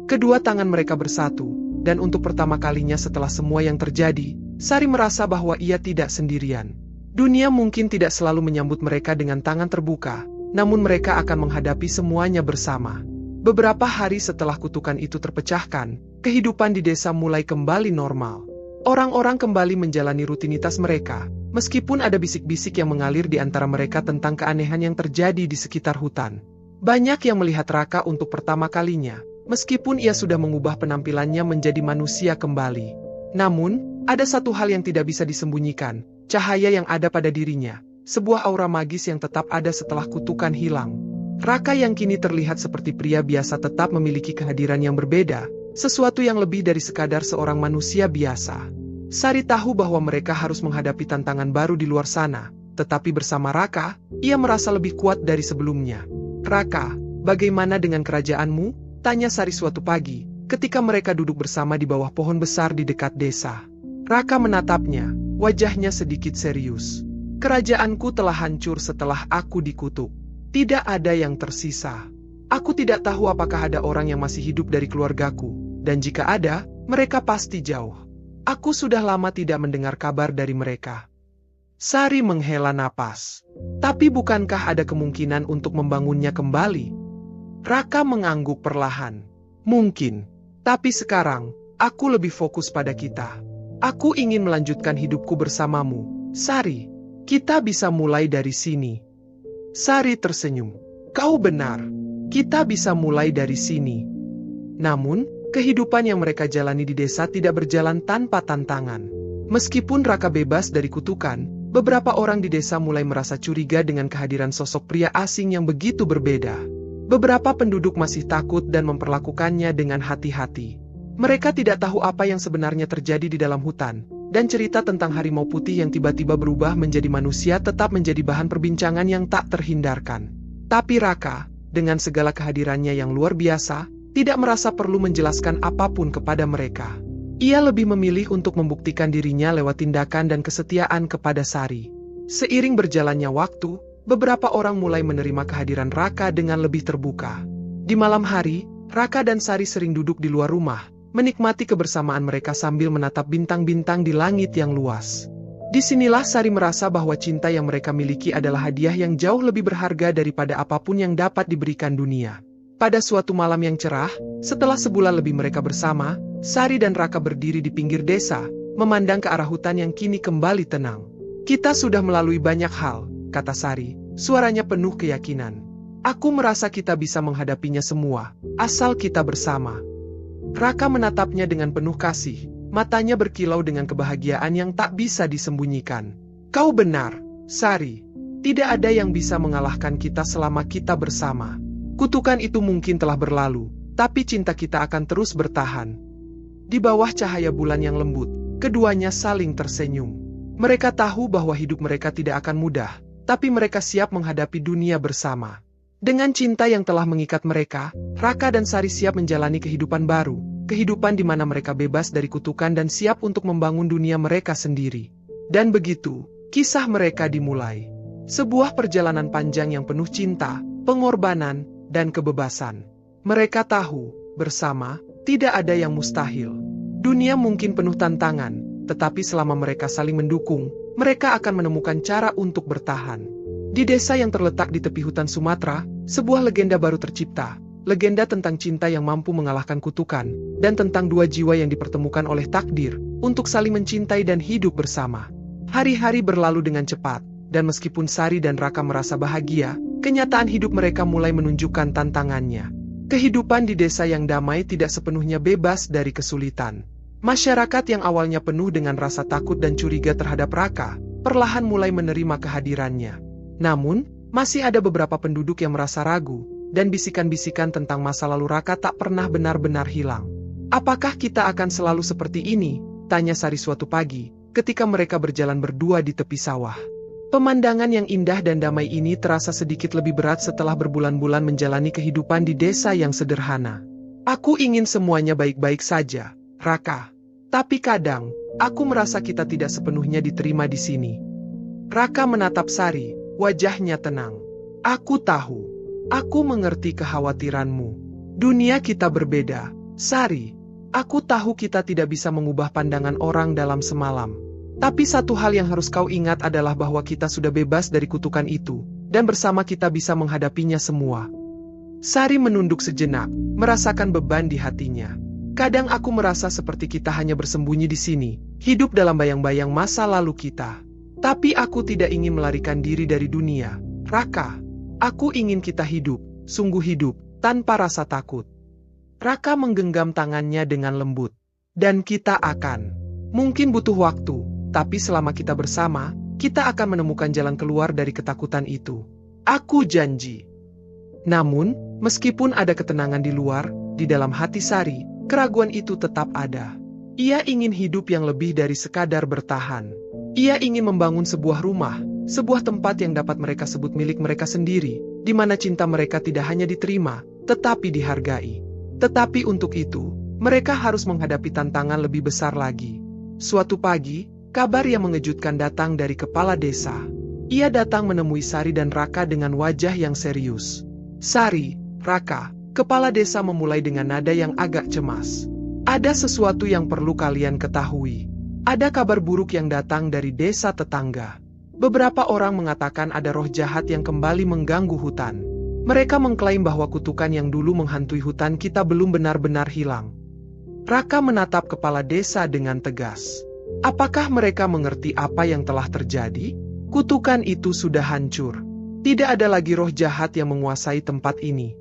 Speaker 1: Kedua tangan mereka bersatu, dan untuk pertama kalinya setelah semua yang terjadi, Sari merasa bahwa ia tidak sendirian. Dunia mungkin tidak selalu menyambut mereka dengan tangan terbuka, namun mereka akan menghadapi semuanya bersama. Beberapa hari setelah kutukan itu terpecahkan, kehidupan di desa mulai kembali normal. Orang-orang kembali menjalani rutinitas mereka, meskipun ada bisik-bisik yang mengalir di antara mereka tentang keanehan yang terjadi di sekitar hutan. Banyak yang melihat Raka untuk pertama kalinya, meskipun ia sudah mengubah penampilannya menjadi manusia kembali. Namun, ada satu hal yang tidak bisa disembunyikan, cahaya yang ada pada dirinya, sebuah aura magis yang tetap ada setelah kutukan hilang. Raka yang kini terlihat seperti pria biasa tetap memiliki kehadiran yang berbeda, sesuatu yang lebih dari sekadar seorang manusia biasa. Sari tahu bahwa mereka harus menghadapi tantangan baru di luar sana, tetapi bersama Raka, ia merasa lebih kuat dari sebelumnya. Raka, bagaimana dengan kerajaanmu? Tanya Sari suatu pagi, ketika mereka duduk bersama di bawah pohon besar di dekat desa. Raka menatapnya, wajahnya sedikit serius. Kerajaanku telah hancur setelah aku dikutuk. Tidak ada yang tersisa. Aku tidak tahu apakah ada orang yang masih hidup dari keluargaku, dan jika ada, mereka pasti jauh. Aku sudah lama tidak mendengar kabar dari mereka. Sari menghela napas. Tapi bukankah ada kemungkinan untuk membangunnya kembali? Raka mengangguk perlahan. Mungkin. Tapi sekarang, aku lebih fokus pada kita. Aku ingin melanjutkan hidupku bersamamu, Sari. Kita bisa mulai dari sini. Sari tersenyum. Kau benar. Kita bisa mulai dari sini. Namun, kehidupan yang mereka jalani di desa tidak berjalan tanpa tantangan. Meskipun Raka bebas dari kutukan, beberapa orang di desa mulai merasa curiga dengan kehadiran sosok pria asing yang begitu berbeda. Beberapa penduduk masih takut dan memperlakukannya dengan hati-hati. Mereka tidak tahu apa yang sebenarnya terjadi di dalam hutan, dan cerita tentang harimau putih yang tiba-tiba berubah menjadi manusia tetap menjadi bahan perbincangan yang tak terhindarkan. Tapi Raka, dengan segala kehadirannya yang luar biasa, tidak merasa perlu menjelaskan apapun kepada mereka. Ia lebih memilih untuk membuktikan dirinya lewat tindakan dan kesetiaan kepada Sari. Seiring berjalannya waktu, beberapa orang mulai menerima kehadiran Raka dengan lebih terbuka. Di malam hari, Raka dan Sari sering duduk di luar rumah, menikmati kebersamaan mereka sambil menatap bintang-bintang di langit yang luas. Disinilah Sari merasa bahwa cinta yang mereka miliki adalah hadiah yang jauh lebih berharga daripada apapun yang dapat diberikan dunia. Pada suatu malam yang cerah, setelah sebulan lebih mereka bersama, Sari dan Raka berdiri di pinggir desa, memandang ke arah hutan yang kini kembali tenang. Kita sudah melalui banyak hal, kata Sari, suaranya penuh keyakinan. Aku merasa kita bisa menghadapinya semua, asal kita bersama. Raka menatapnya dengan penuh kasih. Matanya berkilau dengan kebahagiaan yang tak bisa disembunyikan. Kau benar, Sari. Tidak ada yang bisa mengalahkan kita selama kita bersama. Kutukan itu mungkin telah berlalu, tapi cinta kita akan terus bertahan. Di bawah cahaya bulan yang lembut, keduanya saling tersenyum. Mereka tahu bahwa hidup mereka tidak akan mudah, tapi mereka siap menghadapi dunia bersama. Dengan cinta yang telah mengikat mereka, Raka dan Sari siap menjalani kehidupan baru. Kehidupan di mana mereka bebas dari kutukan dan siap untuk membangun dunia mereka sendiri. Dan begitu, kisah mereka dimulai. Sebuah perjalanan panjang yang penuh cinta, pengorbanan, dan kebebasan. Mereka tahu, bersama, tidak ada yang mustahil. Dunia mungkin penuh tantangan, tetapi selama mereka saling mendukung, mereka akan menemukan cara untuk bertahan. Di desa yang terletak di tepi hutan Sumatera, sebuah legenda baru tercipta. Legenda tentang cinta yang mampu mengalahkan kutukan, dan tentang dua jiwa yang dipertemukan oleh takdir, untuk saling mencintai dan hidup bersama. Hari-hari berlalu dengan cepat, dan meskipun Sari dan Raka merasa bahagia, kenyataan hidup mereka mulai menunjukkan tantangannya. Kehidupan di desa yang damai tidak sepenuhnya bebas dari kesulitan. Masyarakat yang awalnya penuh dengan rasa takut dan curiga terhadap Raka, perlahan mulai menerima kehadirannya. Namun, masih ada beberapa penduduk yang merasa ragu, dan bisikan-bisikan tentang masa lalu Raka tak pernah benar-benar hilang. "Apakah kita akan selalu seperti ini?" tanya Sari suatu pagi, ketika mereka berjalan berdua di tepi sawah. Pemandangan yang indah dan damai ini terasa sedikit lebih berat setelah berbulan-bulan menjalani kehidupan di desa yang sederhana. "Aku ingin semuanya baik-baik saja, Raka. Tapi kadang, aku merasa kita tidak sepenuhnya diterima di sini." Raka menatap Sari, wajahnya tenang. "Aku tahu. Aku mengerti kekhawatiranmu. Dunia kita berbeda, Sari. Aku tahu kita tidak bisa mengubah pandangan orang dalam semalam. Tapi satu hal yang harus kau ingat adalah bahwa kita sudah bebas dari kutukan itu, dan bersama kita bisa menghadapinya semua." Sari menunduk sejenak, merasakan beban di hatinya. "Kadang aku merasa seperti kita hanya bersembunyi di sini, hidup dalam bayang-bayang masa lalu kita. Tapi aku tidak ingin melarikan diri dari dunia, Raka. Aku ingin kita hidup, sungguh hidup, tanpa rasa takut." Raka menggenggam tangannya dengan lembut. "Dan kita akan. Mungkin butuh waktu, tapi selama kita bersama, kita akan menemukan jalan keluar dari ketakutan itu. Aku janji." Namun, meskipun ada ketenangan di luar, di dalam hati Sari, keraguan itu tetap ada. Ia ingin hidup yang lebih dari sekadar bertahan. Ia ingin membangun sebuah rumah, sebuah tempat yang dapat mereka sebut milik mereka sendiri, di mana cinta mereka tidak hanya diterima, tetapi dihargai. Tetapi untuk itu, mereka harus menghadapi tantangan lebih besar lagi. Suatu pagi, kabar yang mengejutkan datang dari kepala desa. Ia datang menemui Sari dan Raka dengan wajah yang serius. "Sari, Raka," kepala desa memulai dengan nada yang agak cemas. "Ada sesuatu yang perlu kalian ketahui. Ada kabar buruk yang datang dari desa tetangga. Beberapa orang mengatakan ada roh jahat yang kembali mengganggu hutan. Mereka mengklaim bahwa kutukan yang dulu menghantui hutan kita belum benar-benar hilang." Raka menatap kepala desa dengan tegas. Apakah mereka mengerti apa yang telah terjadi? Kutukan itu sudah hancur. Tidak ada lagi roh jahat yang menguasai tempat ini.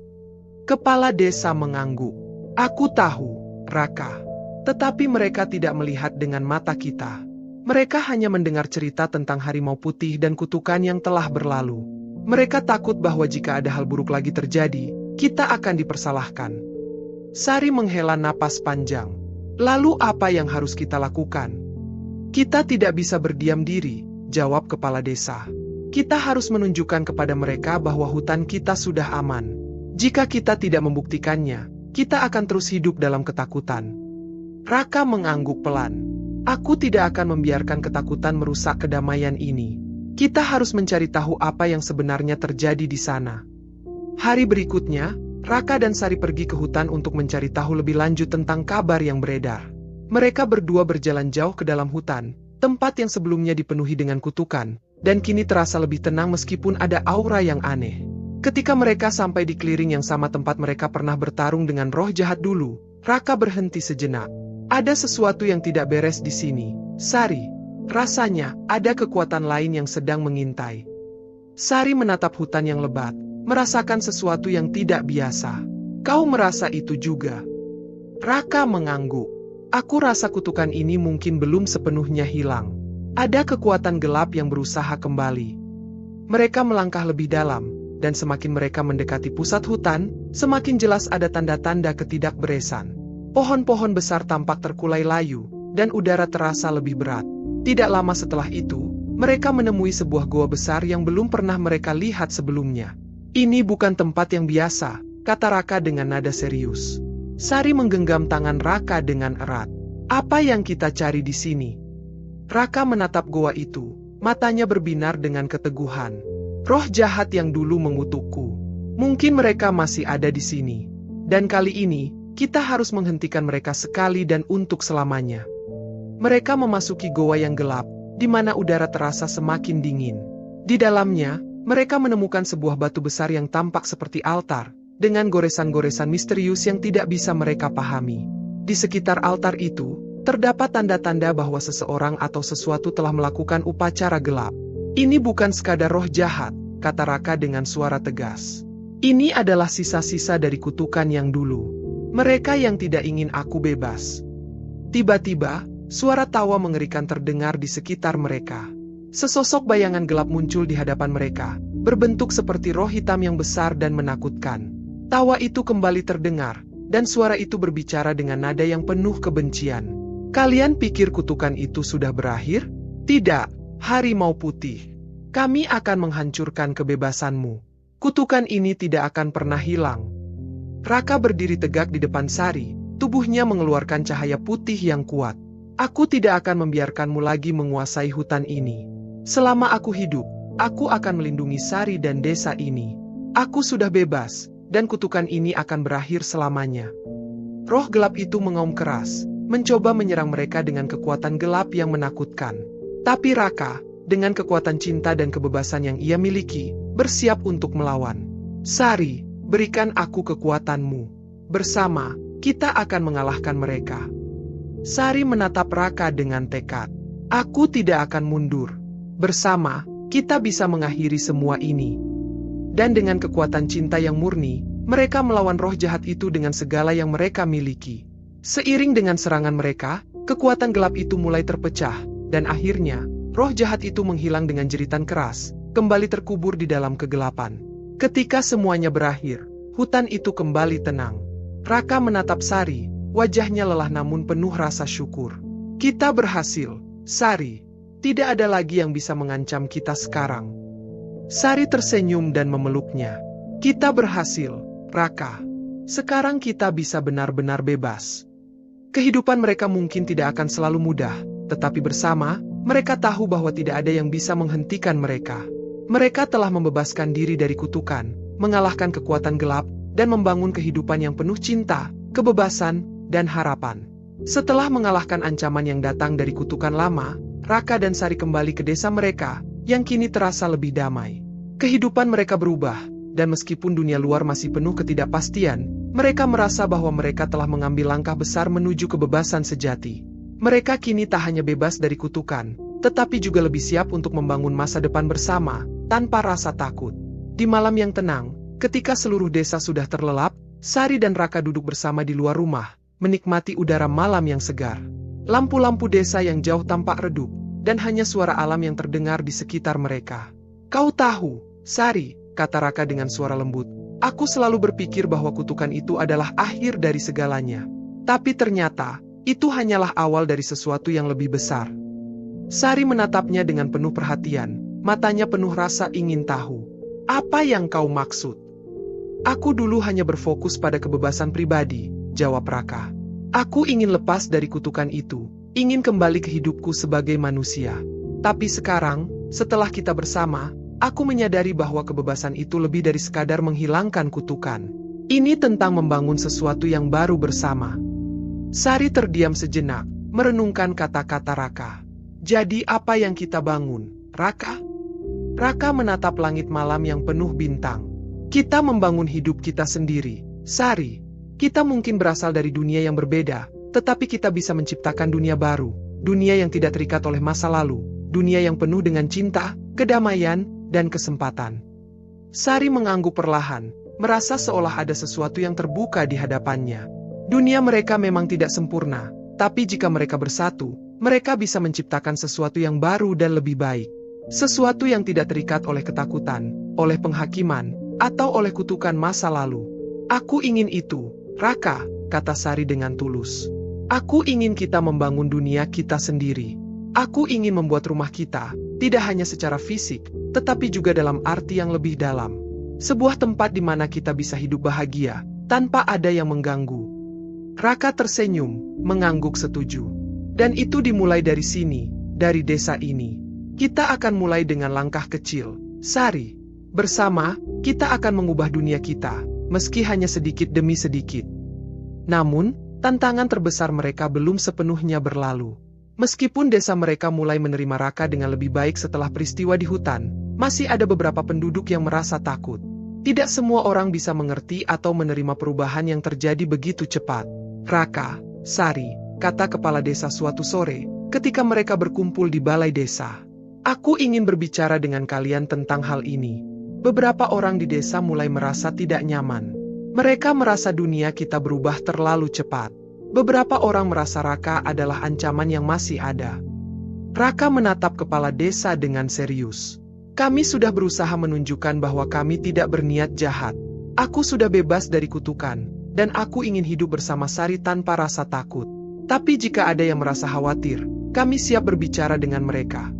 Speaker 1: Kepala desa mengangguk. "Aku tahu, Raka. Tetapi mereka tidak melihat dengan mata kita. Mereka hanya mendengar cerita tentang harimau putih dan kutukan yang telah berlalu. Mereka takut bahwa jika ada hal buruk lagi terjadi, kita akan dipersalahkan." Sari menghela napas panjang. "Lalu apa yang harus kita lakukan?" "Kita tidak bisa berdiam diri," jawab kepala desa. "Kita harus menunjukkan kepada mereka bahwa hutan kita sudah aman. Jika kita tidak membuktikannya, kita akan terus hidup dalam ketakutan." Raka mengangguk pelan. "Aku tidak akan membiarkan ketakutan merusak kedamaian ini. Kita harus mencari tahu apa yang sebenarnya terjadi di sana." Hari berikutnya, Raka dan Sari pergi ke hutan untuk mencari tahu lebih lanjut tentang kabar yang beredar. Mereka berdua berjalan jauh ke dalam hutan, tempat yang sebelumnya dipenuhi dengan kutukan, dan kini terasa lebih tenang meskipun ada aura yang aneh. Ketika mereka sampai di clearing yang sama tempat mereka pernah bertarung dengan roh jahat dulu, Raka berhenti sejenak. "Ada sesuatu yang tidak beres di sini, Sari. Rasanya, ada kekuatan lain yang sedang mengintai." Sari menatap hutan yang lebat, merasakan sesuatu yang tidak biasa. "Kau merasa itu juga?" Raka mengangguk. "Aku rasa kutukan ini mungkin belum sepenuhnya hilang. Ada kekuatan gelap yang berusaha kembali." Mereka melangkah lebih dalam, dan semakin mereka mendekati pusat hutan, semakin jelas ada tanda-tanda ketidakberesan. Pohon-pohon besar tampak terkulai layu, dan udara terasa lebih berat. Tidak lama setelah itu, mereka menemui sebuah goa besar yang belum pernah mereka lihat sebelumnya. "Ini bukan tempat yang biasa," kata Raka dengan nada serius. Sari menggenggam tangan Raka dengan erat. "Apa yang kita cari di sini?" Raka menatap goa itu, matanya berbinar dengan keteguhan. "Roh jahat yang dulu mengutukku. Mungkin mereka masih ada di sini. Dan kali ini, kita harus menghentikan mereka sekali dan untuk selamanya." Mereka memasuki goa yang gelap, di mana udara terasa semakin dingin. Di dalamnya, mereka menemukan sebuah batu besar yang tampak seperti altar, dengan goresan-goresan misterius yang tidak bisa mereka pahami. Di sekitar altar itu, terdapat tanda-tanda bahwa seseorang atau sesuatu telah melakukan upacara gelap. "Ini bukan sekadar roh jahat," kata Raka dengan suara tegas. "Ini adalah sisa-sisa dari kutukan yang dulu. Mereka yang tidak ingin aku bebas." Tiba-tiba, suara tawa mengerikan terdengar di sekitar mereka. Sesosok bayangan gelap muncul di hadapan mereka, berbentuk seperti roh hitam yang besar dan menakutkan. Tawa itu kembali terdengar, dan suara itu berbicara dengan nada yang penuh kebencian. Kalian pikir kutukan itu sudah berakhir? Tidak, harimau putih. Kami akan menghancurkan kebebasanmu. Kutukan ini tidak akan pernah hilang. Raka berdiri tegak di depan Sari, tubuhnya mengeluarkan cahaya putih yang kuat. Aku tidak akan membiarkanmu lagi menguasai hutan ini. Selama aku hidup, aku akan melindungi Sari dan desa ini. Aku sudah bebas, dan kutukan ini akan berakhir selamanya. Roh gelap itu mengaum keras, mencoba menyerang mereka dengan kekuatan gelap yang menakutkan. Tapi Raka, dengan kekuatan cinta dan kebebasan yang ia miliki, bersiap untuk melawan. Sari, berikan aku kekuatanmu. Bersama, kita akan mengalahkan mereka. Sari menatap Raka dengan tekad. Aku tidak akan mundur. Bersama, kita bisa mengakhiri semua ini. Dan dengan kekuatan cinta yang murni, mereka melawan roh jahat itu dengan segala yang mereka miliki. Seiring dengan serangan mereka, kekuatan gelap itu mulai terpecah, dan akhirnya, roh jahat itu menghilang dengan jeritan keras, kembali terkubur di dalam kegelapan. Ketika semuanya berakhir, hutan itu kembali tenang. Raka menatap Sari, wajahnya lelah namun penuh rasa syukur. Kita berhasil, Sari. Tidak ada lagi yang bisa mengancam kita sekarang. Sari tersenyum dan memeluknya. Kita berhasil, Raka. Sekarang kita bisa benar-benar bebas. Kehidupan mereka mungkin tidak akan selalu mudah, tetapi bersama, mereka tahu bahwa tidak ada yang bisa menghentikan mereka. Mereka telah membebaskan diri dari kutukan, mengalahkan kekuatan gelap, dan membangun kehidupan yang penuh cinta, kebebasan, dan harapan. Setelah mengalahkan ancaman yang datang dari kutukan lama, Raka dan Sari kembali ke desa mereka, yang kini terasa lebih damai. Kehidupan mereka berubah, dan meskipun dunia luar masih penuh ketidakpastian, mereka merasa bahwa mereka telah mengambil langkah besar menuju kebebasan sejati. Mereka kini tak hanya bebas dari kutukan, tetapi juga lebih siap untuk membangun masa depan bersama, tanpa rasa takut. Di malam yang tenang, ketika seluruh desa sudah terlelap, Sari dan Raka duduk bersama di luar rumah, menikmati udara malam yang segar. Lampu-lampu desa yang jauh tampak redup, dan hanya suara alam yang terdengar di sekitar mereka. Kau tahu, Sari, kata Raka dengan suara lembut, aku selalu berpikir bahwa kutukan itu adalah akhir dari segalanya. Tapi ternyata, itu hanyalah awal dari sesuatu yang lebih besar. Sari menatapnya dengan penuh perhatian, matanya penuh rasa ingin tahu. Apa yang kau maksud? Aku dulu hanya berfokus pada kebebasan pribadi, jawab Raka. Aku ingin lepas dari kutukan itu, ingin kembali ke hidupku sebagai manusia. Tapi sekarang, setelah kita bersama, aku menyadari bahwa kebebasan itu lebih dari sekadar menghilangkan kutukan. Ini tentang membangun sesuatu yang baru bersama. Sari terdiam sejenak, merenungkan kata-kata Raka. Jadi apa yang kita bangun, Raka? Raka menatap langit malam yang penuh bintang. Kita membangun hidup kita sendiri, Sari. Kita mungkin berasal dari dunia yang berbeda, tetapi kita bisa menciptakan dunia baru, dunia yang tidak terikat oleh masa lalu, dunia yang penuh dengan cinta, kedamaian, dan kesempatan. Sari mengangguk perlahan, merasa seolah ada sesuatu yang terbuka di hadapannya. Dunia mereka memang tidak sempurna, tapi jika mereka bersatu, mereka bisa menciptakan sesuatu yang baru dan lebih baik. Sesuatu yang tidak terikat oleh ketakutan, oleh penghakiman, atau oleh kutukan masa lalu. Aku ingin itu, Raka, kata Sari dengan tulus. Aku ingin kita membangun dunia kita sendiri. Aku ingin membuat rumah kita, tidak hanya secara fisik, tetapi juga dalam arti yang lebih dalam. Sebuah tempat di mana kita bisa hidup bahagia, tanpa ada yang mengganggu. Raka tersenyum, mengangguk setuju. Dan itu dimulai dari sini, dari desa ini. Kita akan mulai dengan langkah kecil, Sari. Bersama, kita akan mengubah dunia kita, meski hanya sedikit demi sedikit. Namun, tantangan terbesar mereka belum sepenuhnya berlalu. Meskipun desa mereka mulai menerima Raka dengan lebih baik setelah peristiwa di hutan, masih ada beberapa penduduk yang merasa takut. Tidak semua orang bisa mengerti atau menerima perubahan yang terjadi begitu cepat. Raka, Sari, kata kepala desa suatu sore, ketika mereka berkumpul di balai desa. Aku ingin berbicara dengan kalian tentang hal ini. Beberapa orang di desa mulai merasa tidak nyaman. Mereka merasa dunia kita berubah terlalu cepat. Beberapa orang merasa Raka adalah ancaman yang masih ada. Raka menatap kepala desa dengan serius. Kami sudah berusaha menunjukkan bahwa kami tidak berniat jahat. Aku sudah bebas dari kutukan, dan aku ingin hidup bersama Sari tanpa rasa takut. Tapi jika ada yang merasa khawatir, kami siap berbicara dengan mereka.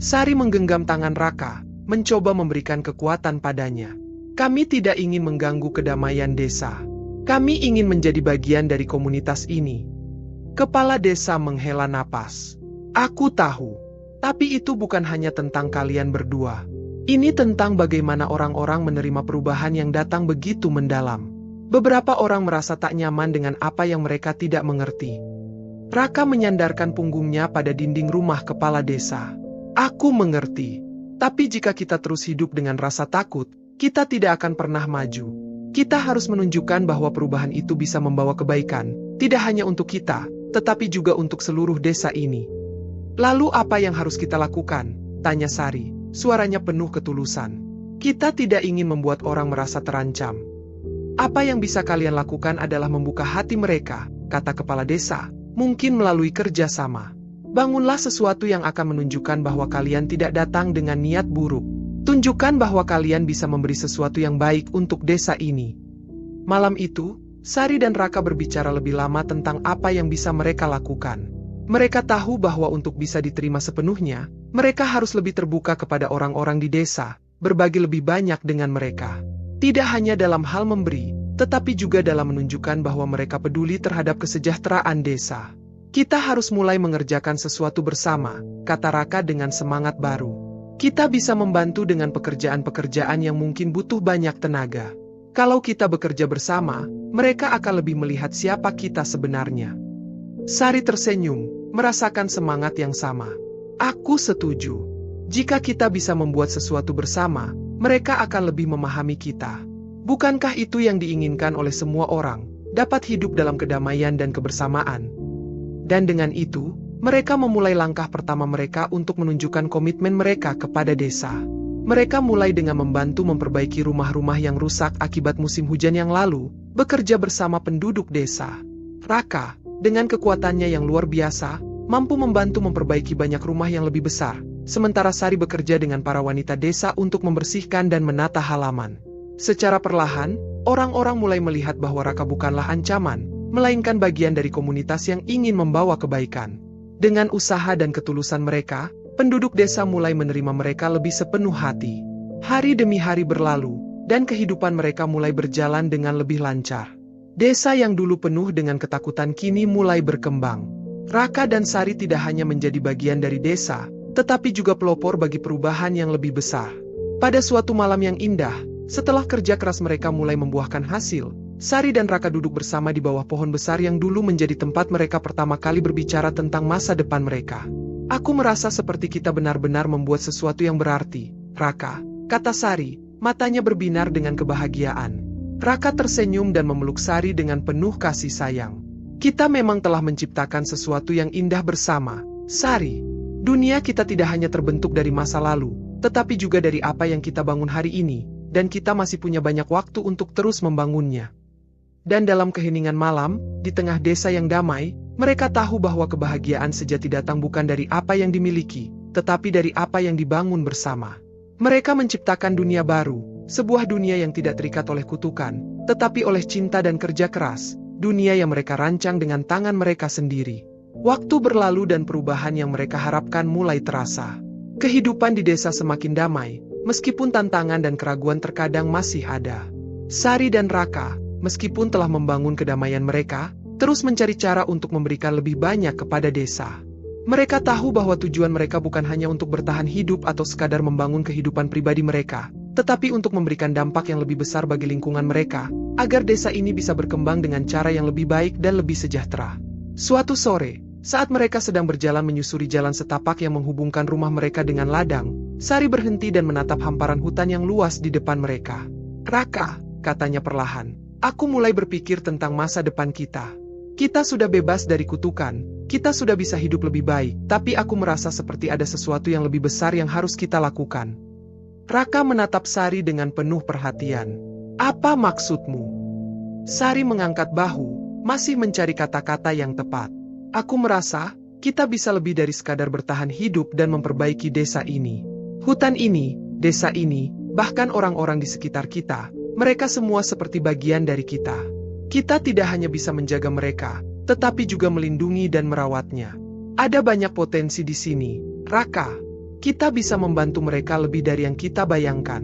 Speaker 1: Sari menggenggam tangan Raka, mencoba memberikan kekuatan padanya. Kami tidak ingin mengganggu kedamaian desa. Kami ingin menjadi bagian dari komunitas ini. Kepala desa menghela napas. Aku tahu, tapi itu bukan hanya tentang kalian berdua. Ini tentang bagaimana orang-orang menerima perubahan yang datang begitu mendalam. Beberapa orang merasa tak nyaman dengan apa yang mereka tidak mengerti. Raka menyandarkan punggungnya pada dinding rumah kepala desa. Aku mengerti, tapi jika kita terus hidup dengan rasa takut, kita tidak akan pernah maju. Kita harus menunjukkan bahwa perubahan itu bisa membawa kebaikan, tidak hanya untuk kita, tetapi juga untuk seluruh desa ini. Lalu apa yang harus kita lakukan? Tanya Sari, suaranya penuh ketulusan. Kita tidak ingin membuat orang merasa terancam. Apa yang bisa kalian lakukan adalah membuka hati mereka, kata kepala desa, mungkin melalui kerjasama. Bangunlah sesuatu yang akan menunjukkan bahwa kalian tidak datang dengan niat buruk. Tunjukkan bahwa kalian bisa memberi sesuatu yang baik untuk desa ini. Malam itu, Sari dan Raka berbicara lebih lama tentang apa yang bisa mereka lakukan. Mereka tahu bahwa untuk bisa diterima sepenuhnya, mereka harus lebih terbuka kepada orang-orang di desa, berbagi lebih banyak dengan mereka. Tidak hanya dalam hal memberi, tetapi juga dalam menunjukkan bahwa mereka peduli terhadap kesejahteraan desa. Kita harus mulai mengerjakan sesuatu bersama, kata Raka dengan semangat baru. Kita bisa membantu dengan pekerjaan-pekerjaan yang mungkin butuh banyak tenaga. Kalau kita bekerja bersama, mereka akan lebih melihat siapa kita sebenarnya. Sari tersenyum, merasakan semangat yang sama. Aku setuju. Jika kita bisa membuat sesuatu bersama, mereka akan lebih memahami kita. Bukankah itu yang diinginkan oleh semua orang, dapat hidup dalam kedamaian dan kebersamaan? Dan dengan itu, mereka memulai langkah pertama mereka untuk menunjukkan komitmen mereka kepada desa. Mereka mulai dengan membantu memperbaiki rumah-rumah yang rusak akibat musim hujan yang lalu, bekerja bersama penduduk desa. Raka, dengan kekuatannya yang luar biasa, mampu membantu memperbaiki banyak rumah yang lebih besar, sementara Sari bekerja dengan para wanita desa untuk membersihkan dan menata halaman. Secara perlahan, orang-orang mulai melihat bahwa Raka bukanlah ancaman, melainkan bagian dari komunitas yang ingin membawa kebaikan. Dengan usaha dan ketulusan mereka, penduduk desa mulai menerima mereka lebih sepenuh hati. Hari demi hari berlalu, dan kehidupan mereka mulai berjalan dengan lebih lancar. Desa yang dulu penuh dengan ketakutan kini mulai berkembang. Raka dan Sari tidak hanya menjadi bagian dari desa, tetapi juga pelopor bagi perubahan yang lebih besar. Pada suatu malam yang indah, setelah kerja keras mereka mulai membuahkan hasil, Sari dan Raka duduk bersama di bawah pohon besar yang dulu menjadi tempat mereka pertama kali berbicara tentang masa depan mereka. Aku merasa seperti kita benar-benar membuat sesuatu yang berarti, Raka, kata Sari, matanya berbinar dengan kebahagiaan. Raka tersenyum dan memeluk Sari dengan penuh kasih sayang. Kita memang telah menciptakan sesuatu yang indah bersama, Sari. Dunia kita tidak hanya terbentuk dari masa lalu, tetapi juga dari apa yang kita bangun hari ini, dan kita masih punya banyak waktu untuk terus membangunnya. Dan dalam keheningan malam, di tengah desa yang damai, mereka tahu bahwa kebahagiaan sejati datang bukan dari apa yang dimiliki, tetapi dari apa yang dibangun bersama. Mereka menciptakan dunia baru, sebuah dunia yang tidak terikat oleh kutukan, tetapi oleh cinta dan kerja keras, dunia yang mereka rancang dengan tangan mereka sendiri. Waktu berlalu dan perubahan yang mereka harapkan mulai terasa. Kehidupan di desa semakin damai, meskipun tantangan dan keraguan terkadang masih ada. Sari dan Raka, meskipun telah membangun kedamaian mereka, terus mencari cara untuk memberikan lebih banyak kepada desa. Mereka tahu bahwa tujuan mereka bukan hanya untuk bertahan hidup atau sekadar membangun kehidupan pribadi mereka, tetapi untuk memberikan dampak yang lebih besar bagi lingkungan mereka, agar desa ini bisa berkembang dengan cara yang lebih baik dan lebih sejahtera. Suatu sore, saat mereka sedang berjalan menyusuri jalan setapak yang menghubungkan rumah mereka dengan ladang, Sari berhenti dan menatap hamparan hutan yang luas di depan mereka. Raka, katanya perlahan, aku mulai berpikir tentang masa depan kita. Kita sudah bebas dari kutukan, kita sudah bisa hidup lebih baik, tapi aku merasa seperti ada sesuatu yang lebih besar yang harus kita lakukan. Raka menatap Sari dengan penuh perhatian. Apa maksudmu? Sari mengangkat bahu, masih mencari kata-kata yang tepat. Aku merasa, kita bisa lebih dari sekadar bertahan hidup dan memperbaiki desa ini. Hutan ini, desa ini, bahkan orang-orang di sekitar kita, mereka semua seperti bagian dari kita. Kita tidak hanya bisa menjaga mereka, tetapi juga melindungi dan merawatnya. Ada banyak potensi di sini, Raka. Kita bisa membantu mereka lebih dari yang kita bayangkan.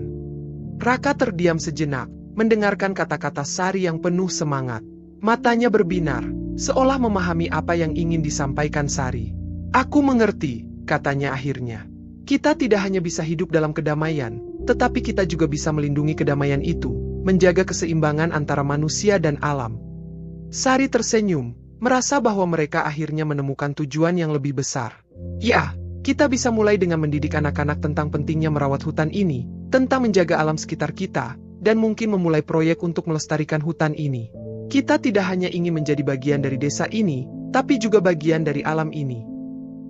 Speaker 1: Raka terdiam sejenak, mendengarkan kata-kata Sari yang penuh semangat. Matanya berbinar, seolah memahami apa yang ingin disampaikan Sari. Aku mengerti, katanya akhirnya. Kita tidak hanya bisa hidup dalam kedamaian, tetapi kita juga bisa melindungi kedamaian itu, menjaga keseimbangan antara manusia dan alam. Sari tersenyum, merasa bahwa mereka akhirnya menemukan tujuan yang lebih besar. Ya, kita bisa mulai dengan mendidik anak-anak tentang pentingnya merawat hutan ini, tentang menjaga alam sekitar kita, dan mungkin memulai proyek untuk melestarikan hutan ini. Kita tidak hanya ingin menjadi bagian dari desa ini, tapi juga bagian dari alam ini.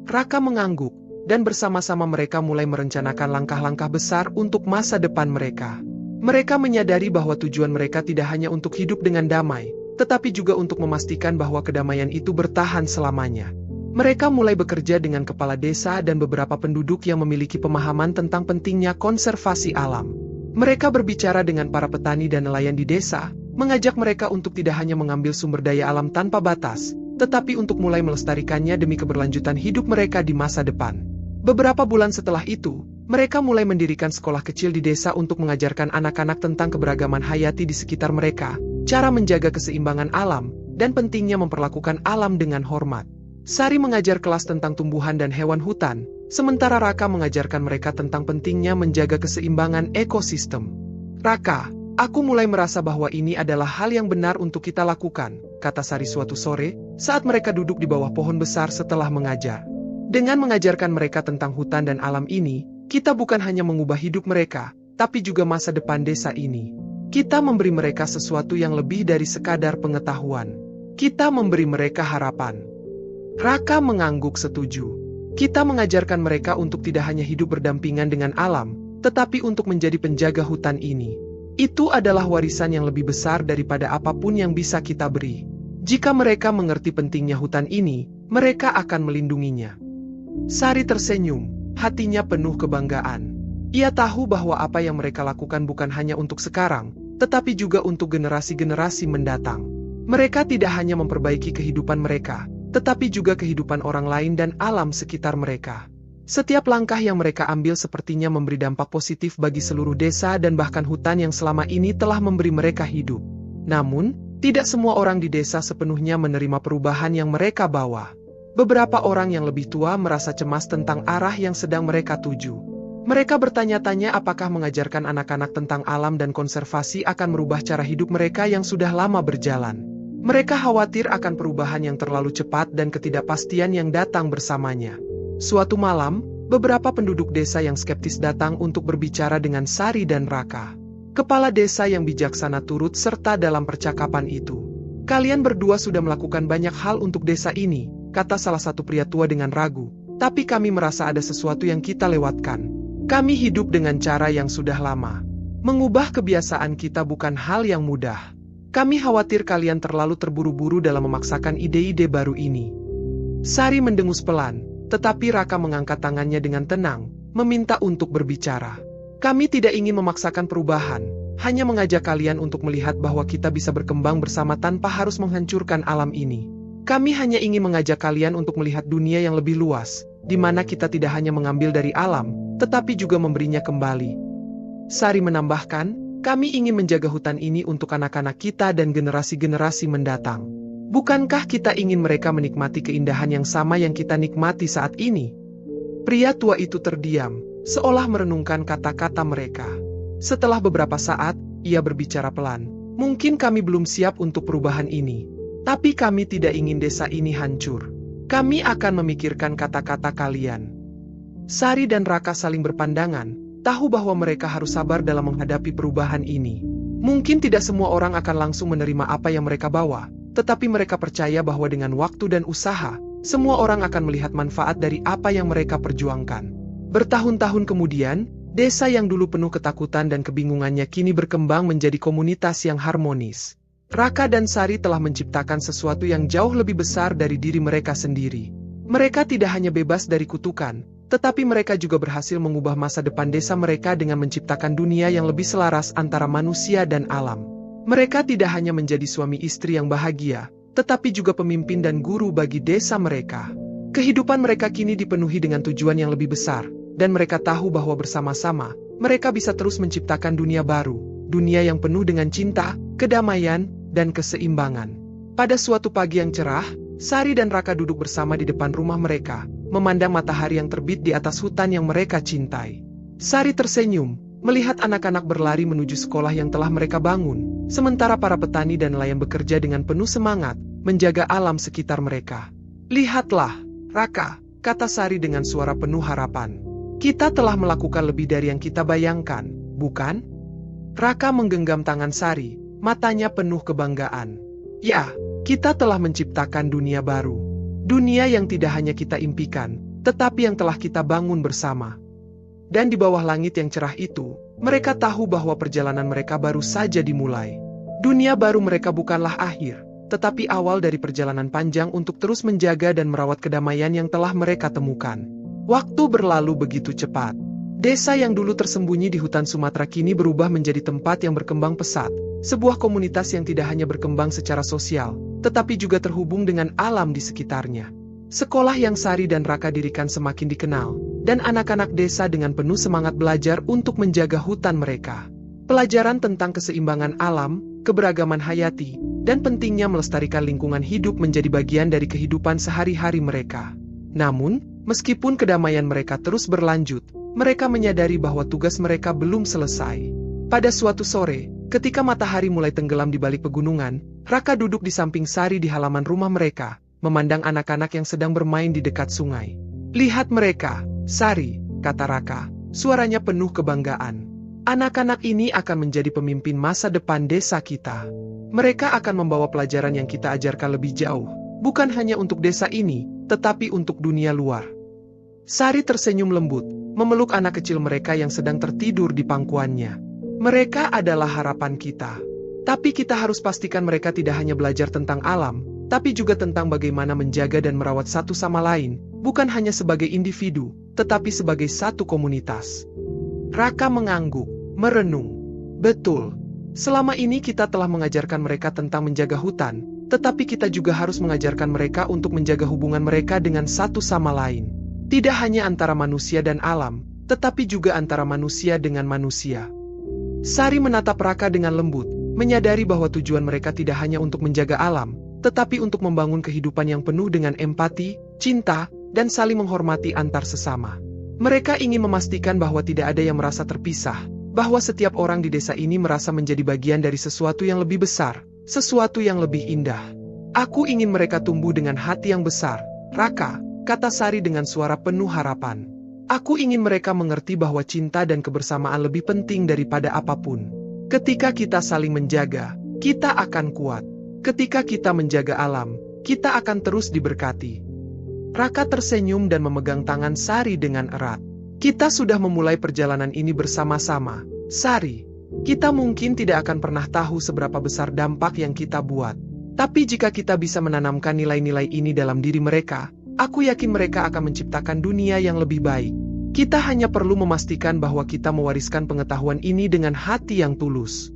Speaker 1: Raka mengangguk, dan bersama-sama mereka mulai merencanakan langkah-langkah besar untuk masa depan mereka. Mereka menyadari bahwa tujuan mereka tidak hanya untuk hidup dengan damai, tetapi juga untuk memastikan bahwa kedamaian itu bertahan selamanya. Mereka mulai bekerja dengan kepala desa dan beberapa penduduk yang memiliki pemahaman tentang pentingnya konservasi alam. Mereka berbicara dengan para petani dan nelayan di desa, mengajak mereka untuk tidak hanya mengambil sumber daya alam tanpa batas, tetapi untuk mulai melestarikannya demi keberlanjutan hidup mereka di masa depan. Beberapa bulan setelah itu, mereka mulai mendirikan sekolah kecil di desa untuk mengajarkan anak-anak tentang keberagaman hayati di sekitar mereka, cara menjaga keseimbangan alam, dan pentingnya memperlakukan alam dengan hormat. Sari mengajar kelas tentang tumbuhan dan hewan hutan, sementara Raka mengajarkan mereka tentang pentingnya menjaga keseimbangan ekosistem. Raka, aku mulai merasa bahwa ini adalah hal yang benar untuk kita lakukan, kata Sari suatu sore, saat mereka duduk di bawah pohon besar setelah mengajar. Dengan mengajarkan mereka tentang hutan dan alam ini, kita bukan hanya mengubah hidup mereka, tapi juga masa depan desa ini. Kita memberi mereka sesuatu yang lebih dari sekadar pengetahuan. Kita memberi mereka harapan. Raka mengangguk setuju. Kita mengajarkan mereka untuk tidak hanya hidup berdampingan dengan alam, tetapi untuk menjadi penjaga hutan ini. Itu adalah warisan yang lebih besar daripada apapun yang bisa kita beri. Jika mereka mengerti pentingnya hutan ini, mereka akan melindunginya. Sari tersenyum, hatinya penuh kebanggaan. Ia tahu bahwa apa yang mereka lakukan bukan hanya untuk sekarang, tetapi juga untuk generasi-generasi mendatang. Mereka tidak hanya memperbaiki kehidupan mereka, tetapi juga kehidupan orang lain dan alam sekitar mereka. Setiap langkah yang mereka ambil sepertinya memberi dampak positif bagi seluruh desa dan bahkan hutan yang selama ini telah memberi mereka hidup. Namun, tidak semua orang di desa sepenuhnya menerima perubahan yang mereka bawa. Beberapa orang yang lebih tua merasa cemas tentang arah yang sedang mereka tuju. Mereka bertanya-tanya apakah mengajarkan anak-anak tentang alam dan konservasi akan merubah cara hidup mereka yang sudah lama berjalan. Mereka khawatir akan perubahan yang terlalu cepat dan ketidakpastian yang datang bersamanya. Suatu malam, beberapa penduduk desa yang skeptis datang untuk berbicara dengan Sari dan Raka. Kepala desa yang bijaksana turut serta dalam percakapan itu. Kalian berdua sudah melakukan banyak hal untuk desa ini, kata salah satu pria tua dengan ragu. Tapi kami merasa ada sesuatu yang kita lewatkan. Kami hidup dengan cara yang sudah lama. Mengubah kebiasaan kita bukan hal yang mudah. Kami khawatir kalian terlalu terburu-buru dalam memaksakan ide-ide baru ini. Sari mendengus pelan, tetapi Raka mengangkat tangannya dengan tenang, meminta untuk berbicara. Kami tidak ingin memaksakan perubahan, hanya mengajak kalian untuk melihat bahwa kita bisa berkembang bersama tanpa harus menghancurkan alam ini. Kami hanya ingin mengajak kalian untuk melihat dunia yang lebih luas, di mana kita tidak hanya mengambil dari alam, tetapi juga memberinya kembali. Sari menambahkan, kami ingin menjaga hutan ini untuk anak-anak kita dan generasi-generasi mendatang. Bukankah kita ingin mereka menikmati keindahan yang sama yang kita nikmati saat ini? Pria tua itu terdiam, seolah merenungkan kata-kata mereka. Setelah beberapa saat, ia berbicara pelan. Mungkin kami belum siap untuk perubahan ini. Tapi kami tidak ingin desa ini hancur. Kami akan memikirkan kata-kata kalian. Sari dan Raka saling berpandangan, tahu bahwa mereka harus sabar dalam menghadapi perubahan ini. Mungkin tidak semua orang akan langsung menerima apa yang mereka bawa, tetapi mereka percaya bahwa dengan waktu dan usaha, semua orang akan melihat manfaat dari apa yang mereka perjuangkan. Bertahun-tahun kemudian, desa yang dulu penuh ketakutan dan kebingungannya kini berkembang menjadi komunitas yang harmonis. Raka dan Sari telah menciptakan sesuatu yang jauh lebih besar dari diri mereka sendiri. Mereka tidak hanya bebas dari kutukan, tetapi mereka juga berhasil mengubah masa depan desa mereka dengan menciptakan dunia yang lebih selaras antara manusia dan alam. Mereka tidak hanya menjadi suami istri yang bahagia, tetapi juga pemimpin dan guru bagi desa mereka. Kehidupan mereka kini dipenuhi dengan tujuan yang lebih besar, dan mereka tahu bahwa bersama-sama, mereka bisa terus menciptakan dunia baru, dunia yang penuh dengan cinta, kedamaian, dan keseimbangan. Pada suatu pagi yang cerah, Sari dan Raka duduk bersama di depan rumah mereka, memandang matahari yang terbit di atas hutan yang mereka cintai. Sari tersenyum, melihat anak-anak berlari menuju sekolah yang telah mereka bangun, sementara para petani dan nelayan bekerja dengan penuh semangat, menjaga alam sekitar mereka. "Lihatlah, Raka," kata Sari dengan suara penuh harapan. "Kita telah melakukan lebih dari yang kita bayangkan, bukan?" Raka menggenggam tangan Sari, matanya penuh kebanggaan. "Ya, kita telah menciptakan dunia baru. Dunia yang tidak hanya kita impikan, tetapi yang telah kita bangun bersama." Dan di bawah langit yang cerah itu, mereka tahu bahwa perjalanan mereka baru saja dimulai. Dunia baru mereka bukanlah akhir, tetapi awal dari perjalanan panjang untuk terus menjaga dan merawat kedamaian yang telah mereka temukan. Waktu berlalu begitu cepat. Desa yang dulu tersembunyi di hutan Sumatera kini berubah menjadi tempat yang berkembang pesat, sebuah komunitas yang tidak hanya berkembang secara sosial, tetapi juga terhubung dengan alam di sekitarnya. Sekolah yang Sari dan Raka dirikan semakin dikenal, dan anak-anak desa dengan penuh semangat belajar untuk menjaga hutan mereka. Pelajaran tentang keseimbangan alam, keberagaman hayati, dan pentingnya melestarikan lingkungan hidup menjadi bagian dari kehidupan sehari-hari mereka. Namun, meskipun kedamaian mereka terus berlanjut, mereka menyadari bahwa tugas mereka belum selesai. Pada suatu sore, ketika matahari mulai tenggelam di balik pegunungan, Raka duduk di samping Sari di halaman rumah mereka, memandang anak-anak yang sedang bermain di dekat sungai. "Lihat mereka, Sari," kata Raka, suaranya penuh kebanggaan. "Anak-anak ini akan menjadi pemimpin masa depan desa kita. Mereka akan membawa pelajaran yang kita ajarkan lebih jauh, bukan hanya untuk desa ini, tetapi untuk dunia luar." Sari tersenyum lembut, memeluk anak kecil mereka yang sedang tertidur di pangkuannya. "Mereka adalah harapan kita. Tapi kita harus pastikan mereka tidak hanya belajar tentang alam, tapi juga tentang bagaimana menjaga dan merawat satu sama lain, bukan hanya sebagai individu, tetapi sebagai satu komunitas." Raka mengangguk, merenung. "Betul. Selama ini kita telah mengajarkan mereka tentang menjaga hutan, tetapi kita juga harus mengajarkan mereka untuk menjaga hubungan mereka dengan satu sama lain. Tidak hanya antara manusia dan alam, tetapi juga antara manusia dengan manusia." Sari menatap Raka dengan lembut, menyadari bahwa tujuan mereka tidak hanya untuk menjaga alam, tetapi untuk membangun kehidupan yang penuh dengan empati, cinta, dan saling menghormati antar sesama. Mereka ingin memastikan bahwa tidak ada yang merasa terpisah, bahwa setiap orang di desa ini merasa menjadi bagian dari sesuatu yang lebih besar, sesuatu yang lebih indah. "Aku ingin mereka tumbuh dengan hati yang besar, Raka," kata Sari dengan suara penuh harapan. "Aku ingin mereka mengerti bahwa cinta dan kebersamaan lebih penting daripada apapun. Ketika kita saling menjaga, kita akan kuat. Ketika kita menjaga alam, kita akan terus diberkati." Raka tersenyum dan memegang tangan Sari dengan erat. "Kita sudah memulai perjalanan ini bersama-sama, Sari. Kita mungkin tidak akan pernah tahu seberapa besar dampak yang kita buat. Tapi jika kita bisa menanamkan nilai-nilai ini dalam diri mereka, aku yakin mereka akan menciptakan dunia yang lebih baik. Kita hanya perlu memastikan bahwa kita mewariskan pengetahuan ini dengan hati yang tulus."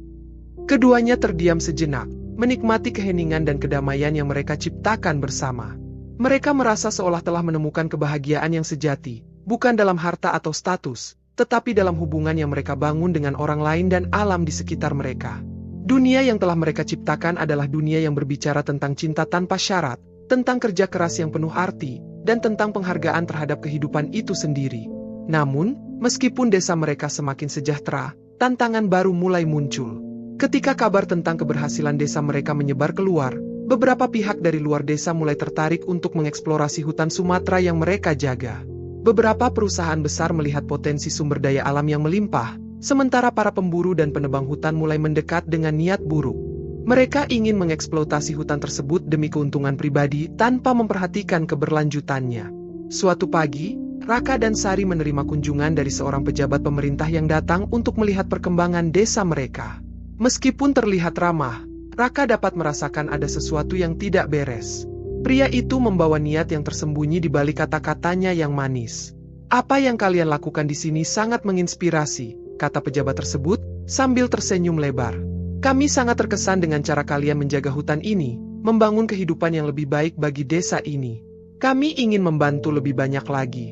Speaker 1: Keduanya terdiam sejenak, menikmati keheningan dan kedamaian yang mereka ciptakan bersama. Mereka merasa seolah telah menemukan kebahagiaan yang sejati, bukan dalam harta atau status, tetapi dalam hubungan yang mereka bangun dengan orang lain dan alam di sekitar mereka. Dunia yang telah mereka ciptakan adalah dunia yang berbicara tentang cinta tanpa syarat, tentang kerja keras yang penuh arti, dan tentang penghargaan terhadap kehidupan itu sendiri. Namun, meskipun desa mereka semakin sejahtera, tantangan baru mulai muncul. Ketika kabar tentang keberhasilan desa mereka menyebar keluar, beberapa pihak dari luar desa mulai tertarik untuk mengeksplorasi hutan Sumatera yang mereka jaga. Beberapa perusahaan besar melihat potensi sumber daya alam yang melimpah, sementara para pemburu dan penebang hutan mulai mendekat dengan niat buruk. Mereka ingin mengeksploitasi hutan tersebut demi keuntungan pribadi tanpa memperhatikan keberlanjutannya. Suatu pagi, Raka dan Sari menerima kunjungan dari seorang pejabat pemerintah yang datang untuk melihat perkembangan desa mereka. Meskipun terlihat ramah, Raka dapat merasakan ada sesuatu yang tidak beres. Pria itu membawa niat yang tersembunyi di balik kata-katanya yang manis. "Apa yang kalian lakukan di sini sangat menginspirasi," kata pejabat tersebut, sambil tersenyum lebar. "Kami sangat terkesan dengan cara kalian menjaga hutan ini, membangun kehidupan yang lebih baik bagi desa ini. Kami ingin membantu lebih banyak lagi."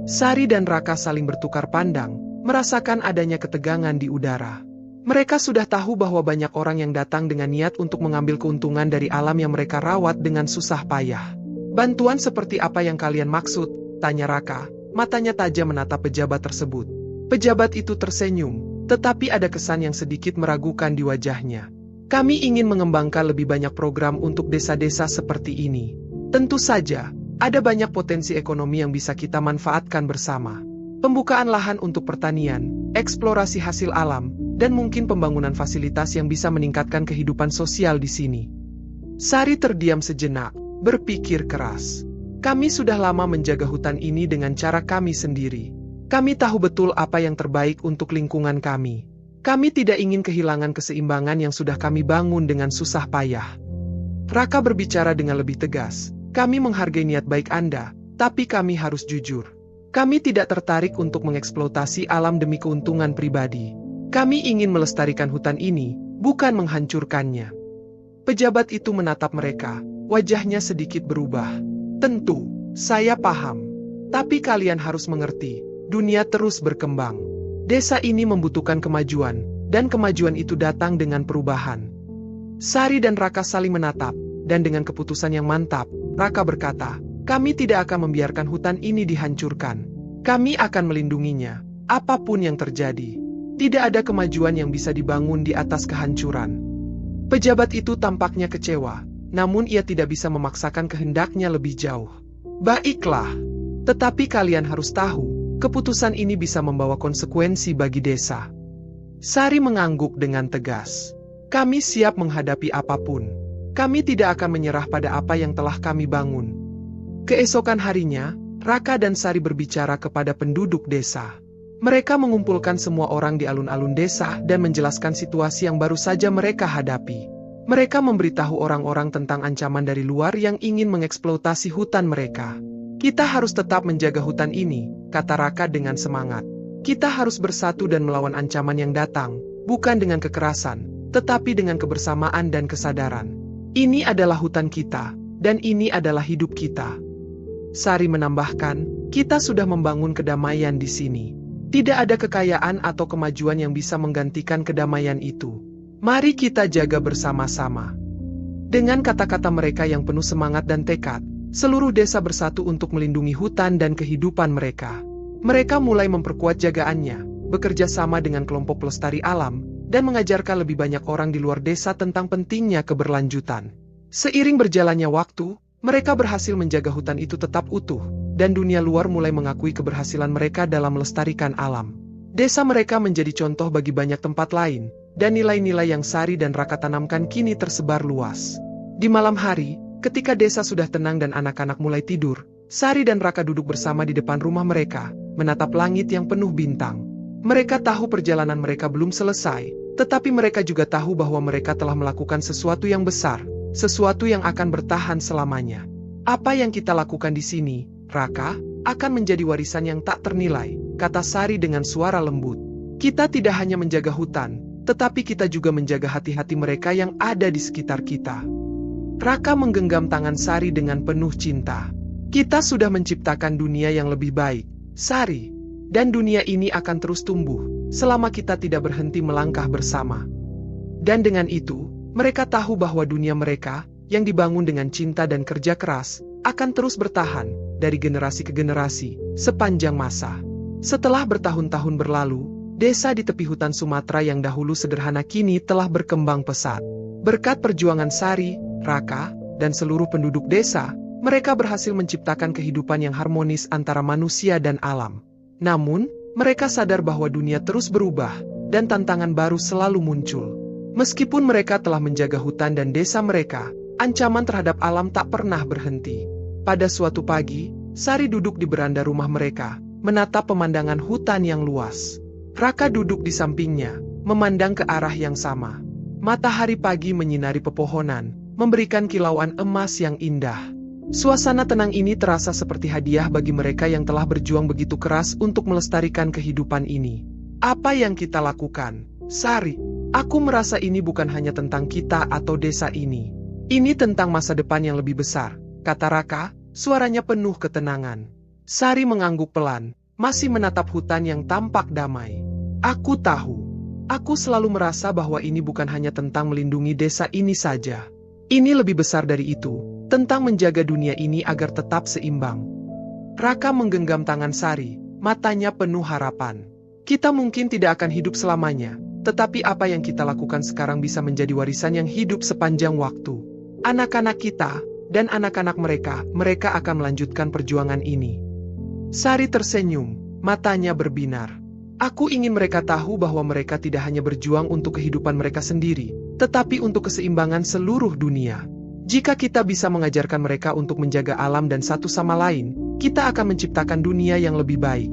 Speaker 1: Sari dan Raka saling bertukar pandang, merasakan adanya ketegangan di udara. Mereka sudah tahu bahwa banyak orang yang datang dengan niat untuk mengambil keuntungan dari alam yang mereka rawat dengan susah payah. "Bantuan seperti apa yang kalian maksud?" tanya Raka, matanya tajam menatap pejabat tersebut. Pejabat itu tersenyum, tetapi ada kesan yang sedikit meragukan di wajahnya. "Kami ingin mengembangkan lebih banyak program untuk desa-desa seperti ini. Tentu saja, ada banyak potensi ekonomi yang bisa kita manfaatkan bersama. Pembukaan lahan untuk pertanian, eksplorasi hasil alam, dan mungkin pembangunan fasilitas yang bisa meningkatkan kehidupan sosial di sini." Sari terdiam sejenak, berpikir keras. "Kami sudah lama menjaga hutan ini dengan cara kami sendiri. Kami tahu betul apa yang terbaik untuk lingkungan kami. Kami tidak ingin kehilangan keseimbangan yang sudah kami bangun dengan susah payah." Raka berbicara dengan lebih tegas. "Kami menghargai niat baik Anda, tapi kami harus jujur. Kami tidak tertarik untuk mengeksploitasi alam demi keuntungan pribadi. Kami ingin melestarikan hutan ini, bukan menghancurkannya." Pejabat itu menatap mereka, wajahnya sedikit berubah. "Tentu, saya paham. Tapi kalian harus mengerti, dunia terus berkembang. Desa ini membutuhkan kemajuan, dan kemajuan itu datang dengan perubahan." Sari dan Raka saling menatap, dan dengan keputusan yang mantap, Raka berkata, "Kami tidak akan membiarkan hutan ini dihancurkan. Kami akan melindunginya, apapun yang terjadi. Tidak ada kemajuan yang bisa dibangun di atas kehancuran." Pejabat itu tampaknya kecewa, namun ia tidak bisa memaksakan kehendaknya lebih jauh. "Baiklah, tetapi kalian harus tahu, keputusan ini bisa membawa konsekuensi bagi desa." Sari mengangguk dengan tegas. "Kami siap menghadapi apapun. Kami tidak akan menyerah pada apa yang telah kami bangun." Keesokan harinya, Raka dan Sari berbicara kepada penduduk desa. Mereka mengumpulkan semua orang di alun-alun desa dan menjelaskan situasi yang baru saja mereka hadapi. Mereka memberitahu orang-orang tentang ancaman dari luar yang ingin mengeksploitasi hutan mereka. "Kita harus tetap menjaga hutan ini," kata Raka dengan semangat. "Kita harus bersatu dan melawan ancaman yang datang, bukan dengan kekerasan, tetapi dengan kebersamaan dan kesadaran. Ini adalah hutan kita, dan ini adalah hidup kita." Sari menambahkan, "Kita sudah membangun kedamaian di sini. Tidak ada kekayaan atau kemajuan yang bisa menggantikan kedamaian itu. Mari kita jaga bersama-sama." Dengan kata-kata mereka yang penuh semangat dan tekad, seluruh desa bersatu untuk melindungi hutan dan kehidupan mereka. Mereka mulai memperkuat jagaannya, bekerja sama dengan kelompok pelestari alam, dan mengajarkan lebih banyak orang di luar desa tentang pentingnya keberlanjutan. Seiring berjalannya waktu, mereka berhasil menjaga hutan itu tetap utuh, dan dunia luar mulai mengakui keberhasilan mereka dalam melestarikan alam. Desa mereka menjadi contoh bagi banyak tempat lain, dan nilai-nilai yang Sari dan Raka tanamkan kini tersebar luas. Di malam hari, ketika desa sudah tenang dan anak-anak mulai tidur, Sari dan Raka duduk bersama di depan rumah mereka, menatap langit yang penuh bintang. Mereka tahu perjalanan mereka belum selesai, tetapi mereka juga tahu bahwa mereka telah melakukan sesuatu yang besar, sesuatu yang akan bertahan selamanya. "Apa yang kita lakukan di sini, Raka, akan menjadi warisan yang tak ternilai," kata Sari dengan suara lembut. "Kita tidak hanya menjaga hutan, tetapi kita juga menjaga hati-hati mereka yang ada di sekitar kita." Raka menggenggam tangan Sari dengan penuh cinta. "Kita sudah menciptakan dunia yang lebih baik, Sari. Dan dunia ini akan terus tumbuh, selama kita tidak berhenti melangkah bersama." Dan dengan itu, mereka tahu bahwa dunia mereka, yang dibangun dengan cinta dan kerja keras, akan terus bertahan, dari generasi ke generasi, sepanjang masa. Setelah bertahun-tahun berlalu, desa di tepi hutan Sumatera yang dahulu sederhana kini telah berkembang pesat. Berkat perjuangan Sari, Raka, dan seluruh penduduk desa, mereka berhasil menciptakan kehidupan yang harmonis antara manusia dan alam. Namun, mereka sadar bahwa dunia terus berubah, dan tantangan baru selalu muncul. Meskipun mereka telah menjaga hutan dan desa mereka, ancaman terhadap alam tak pernah berhenti. Pada suatu pagi, Sari duduk di beranda rumah mereka, menatap pemandangan hutan yang luas. Raka duduk di sampingnya, memandang ke arah yang sama. Matahari pagi menyinari pepohonan, memberikan kilauan emas yang indah. Suasana tenang ini terasa seperti hadiah bagi mereka yang telah berjuang begitu keras untuk melestarikan kehidupan ini. Apa yang kita lakukan, Sari? Aku merasa ini bukan hanya tentang kita atau desa ini. Ini tentang masa depan yang lebih besar, kata Raka, suaranya penuh ketenangan. Sari mengangguk pelan, masih menatap hutan yang tampak damai. Aku tahu. Aku selalu merasa bahwa ini bukan hanya tentang melindungi desa ini saja. Ini lebih besar dari itu, tentang menjaga dunia ini agar tetap seimbang. Raka menggenggam tangan Sari, matanya penuh harapan. Kita mungkin tidak akan hidup selamanya, tetapi apa yang kita lakukan sekarang bisa menjadi warisan yang hidup sepanjang waktu. Anak-anak kita, dan anak-anak mereka akan melanjutkan perjuangan ini. Sari tersenyum, matanya berbinar. Aku ingin mereka tahu bahwa mereka tidak hanya berjuang untuk kehidupan mereka sendiri, tetapi untuk keseimbangan seluruh dunia. Jika kita bisa mengajarkan mereka untuk menjaga alam dan satu sama lain, kita akan menciptakan dunia yang lebih baik.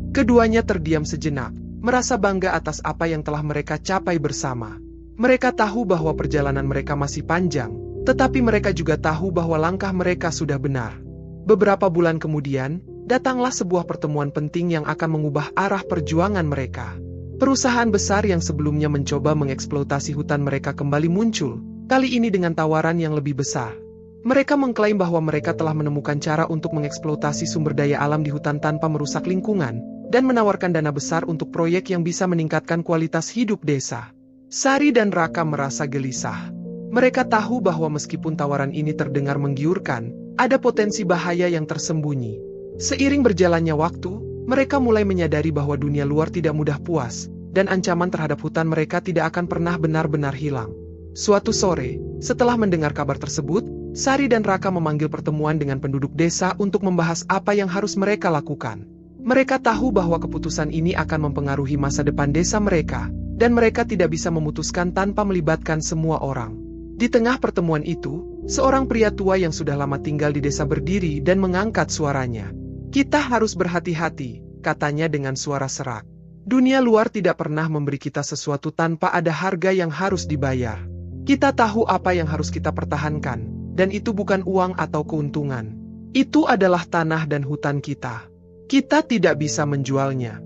Speaker 1: Keduanya terdiam sejenak, merasa bangga atas apa yang telah mereka capai bersama. Mereka tahu bahwa perjalanan mereka masih panjang, tetapi mereka juga tahu bahwa langkah mereka sudah benar. Beberapa bulan kemudian, datanglah sebuah pertemuan penting yang akan mengubah arah perjuangan mereka. Perusahaan besar yang sebelumnya mencoba mengeksploitasi hutan mereka kembali muncul, kali ini dengan tawaran yang lebih besar. Mereka mengklaim bahwa mereka telah menemukan cara untuk mengeksploitasi sumber daya alam di hutan tanpa merusak lingkungan, dan menawarkan dana besar untuk proyek yang bisa meningkatkan kualitas hidup desa. Sari dan Raka merasa gelisah. Mereka tahu bahwa meskipun tawaran ini terdengar menggiurkan, ada potensi bahaya yang tersembunyi. Seiring berjalannya waktu, mereka mulai menyadari bahwa dunia luar tidak mudah puas, dan ancaman terhadap hutan mereka tidak akan pernah benar-benar hilang. Suatu sore, setelah mendengar kabar tersebut, Sari dan Raka memanggil pertemuan dengan penduduk desa untuk membahas apa yang harus mereka lakukan. Mereka tahu bahwa keputusan ini akan mempengaruhi masa depan desa mereka, dan mereka tidak bisa memutuskan tanpa melibatkan semua orang. Di tengah pertemuan itu, seorang pria tua yang sudah lama tinggal di desa berdiri dan mengangkat suaranya. Kita harus berhati-hati, katanya dengan suara serak. Dunia luar tidak pernah memberi kita sesuatu tanpa ada harga yang harus dibayar. Kita tahu apa yang harus kita pertahankan, dan itu bukan uang atau keuntungan. Itu adalah tanah dan hutan kita. Kita tidak bisa menjualnya.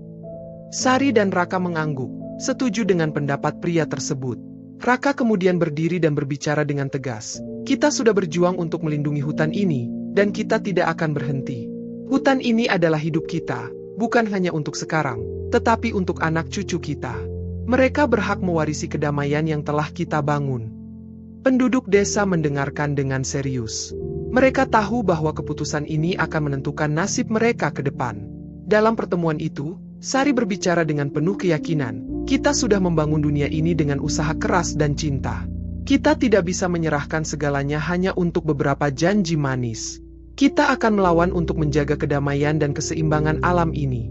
Speaker 1: Sari dan Raka mengangguk, setuju dengan pendapat pria tersebut. Raka kemudian berdiri dan berbicara dengan tegas. Kita sudah berjuang untuk melindungi hutan ini, dan kita tidak akan berhenti. Hutan ini adalah hidup kita, bukan hanya untuk sekarang, tetapi untuk anak cucu kita. Mereka berhak mewarisi kedamaian yang telah kita bangun. Penduduk desa mendengarkan dengan serius. Mereka tahu bahwa keputusan ini akan menentukan nasib mereka ke depan. Dalam pertemuan itu, Sari berbicara dengan penuh keyakinan, kita sudah membangun dunia ini dengan usaha keras dan cinta. Kita tidak bisa menyerahkan segalanya hanya untuk beberapa janji manis. Kita akan melawan untuk menjaga kedamaian dan keseimbangan alam ini.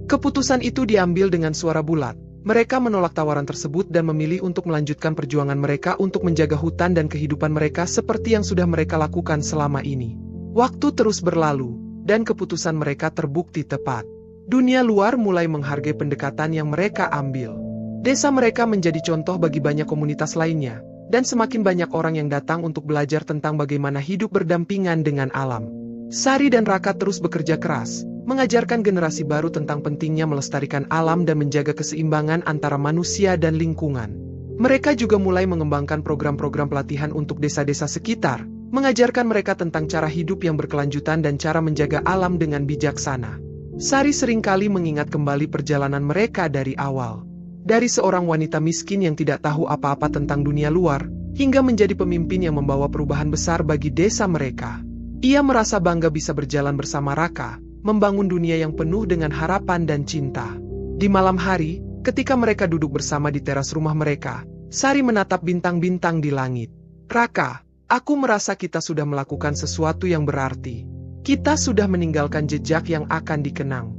Speaker 1: Keputusan itu diambil dengan suara bulat. Mereka menolak tawaran tersebut dan memilih untuk melanjutkan perjuangan mereka untuk menjaga hutan dan kehidupan mereka seperti yang sudah mereka lakukan selama ini. Waktu terus berlalu, dan keputusan mereka terbukti tepat. Dunia luar mulai menghargai pendekatan yang mereka ambil. Desa mereka menjadi contoh bagi banyak komunitas lainnya, dan semakin banyak orang yang datang untuk belajar tentang bagaimana hidup berdampingan dengan alam. Sari dan Raka terus bekerja keras, mengajarkan generasi baru tentang pentingnya melestarikan alam dan menjaga keseimbangan antara manusia dan lingkungan. Mereka juga mulai mengembangkan program-program pelatihan untuk desa-desa sekitar, mengajarkan mereka tentang cara hidup yang berkelanjutan dan cara menjaga alam dengan bijaksana. Sari seringkali mengingat kembali perjalanan mereka dari awal. Dari seorang wanita miskin yang tidak tahu apa-apa tentang dunia luar, hingga menjadi pemimpin yang membawa perubahan besar bagi desa mereka. Ia merasa bangga bisa berjalan bersama Raka, membangun dunia yang penuh dengan harapan dan cinta. Di malam hari, ketika mereka duduk bersama di teras rumah mereka, Sari menatap bintang-bintang di langit. Raka, aku merasa kita sudah melakukan sesuatu yang berarti. Kita sudah meninggalkan jejak yang akan dikenang.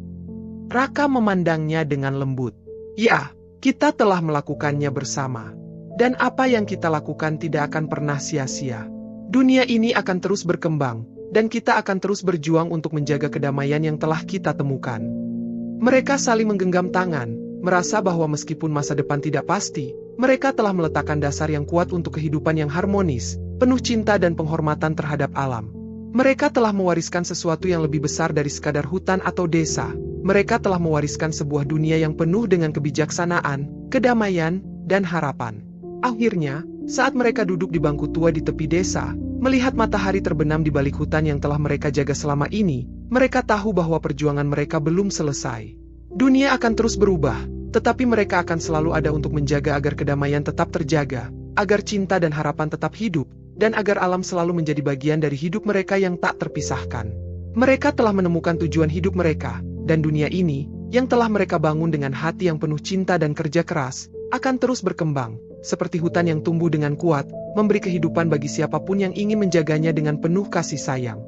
Speaker 1: Raka memandangnya dengan lembut. Ya, kita telah melakukannya bersama. Dan apa yang kita lakukan tidak akan pernah sia-sia. Dunia ini akan terus berkembang, dan kita akan terus berjuang untuk menjaga kedamaian yang telah kita temukan. Mereka saling menggenggam tangan, merasa bahwa meskipun masa depan tidak pasti, mereka telah meletakkan dasar yang kuat untuk kehidupan yang harmonis, penuh cinta dan penghormatan terhadap alam. Mereka telah mewariskan sesuatu yang lebih besar dari sekadar hutan atau desa. Mereka telah mewariskan sebuah dunia yang penuh dengan kebijaksanaan, kedamaian, dan harapan. Akhirnya, saat mereka duduk di bangku tua di tepi desa, melihat matahari terbenam di balik hutan yang telah mereka jaga selama ini, mereka tahu bahwa perjuangan mereka belum selesai. Dunia akan terus berubah, tetapi mereka akan selalu ada untuk menjaga agar kedamaian tetap terjaga, agar cinta dan harapan tetap hidup, dan agar alam selalu menjadi bagian dari hidup mereka yang tak terpisahkan. Mereka telah menemukan tujuan hidup mereka, dan dunia ini, yang telah mereka bangun dengan hati yang penuh cinta dan kerja keras, akan terus berkembang, seperti hutan yang tumbuh dengan kuat, memberi kehidupan bagi siapapun yang ingin menjaganya dengan penuh kasih sayang.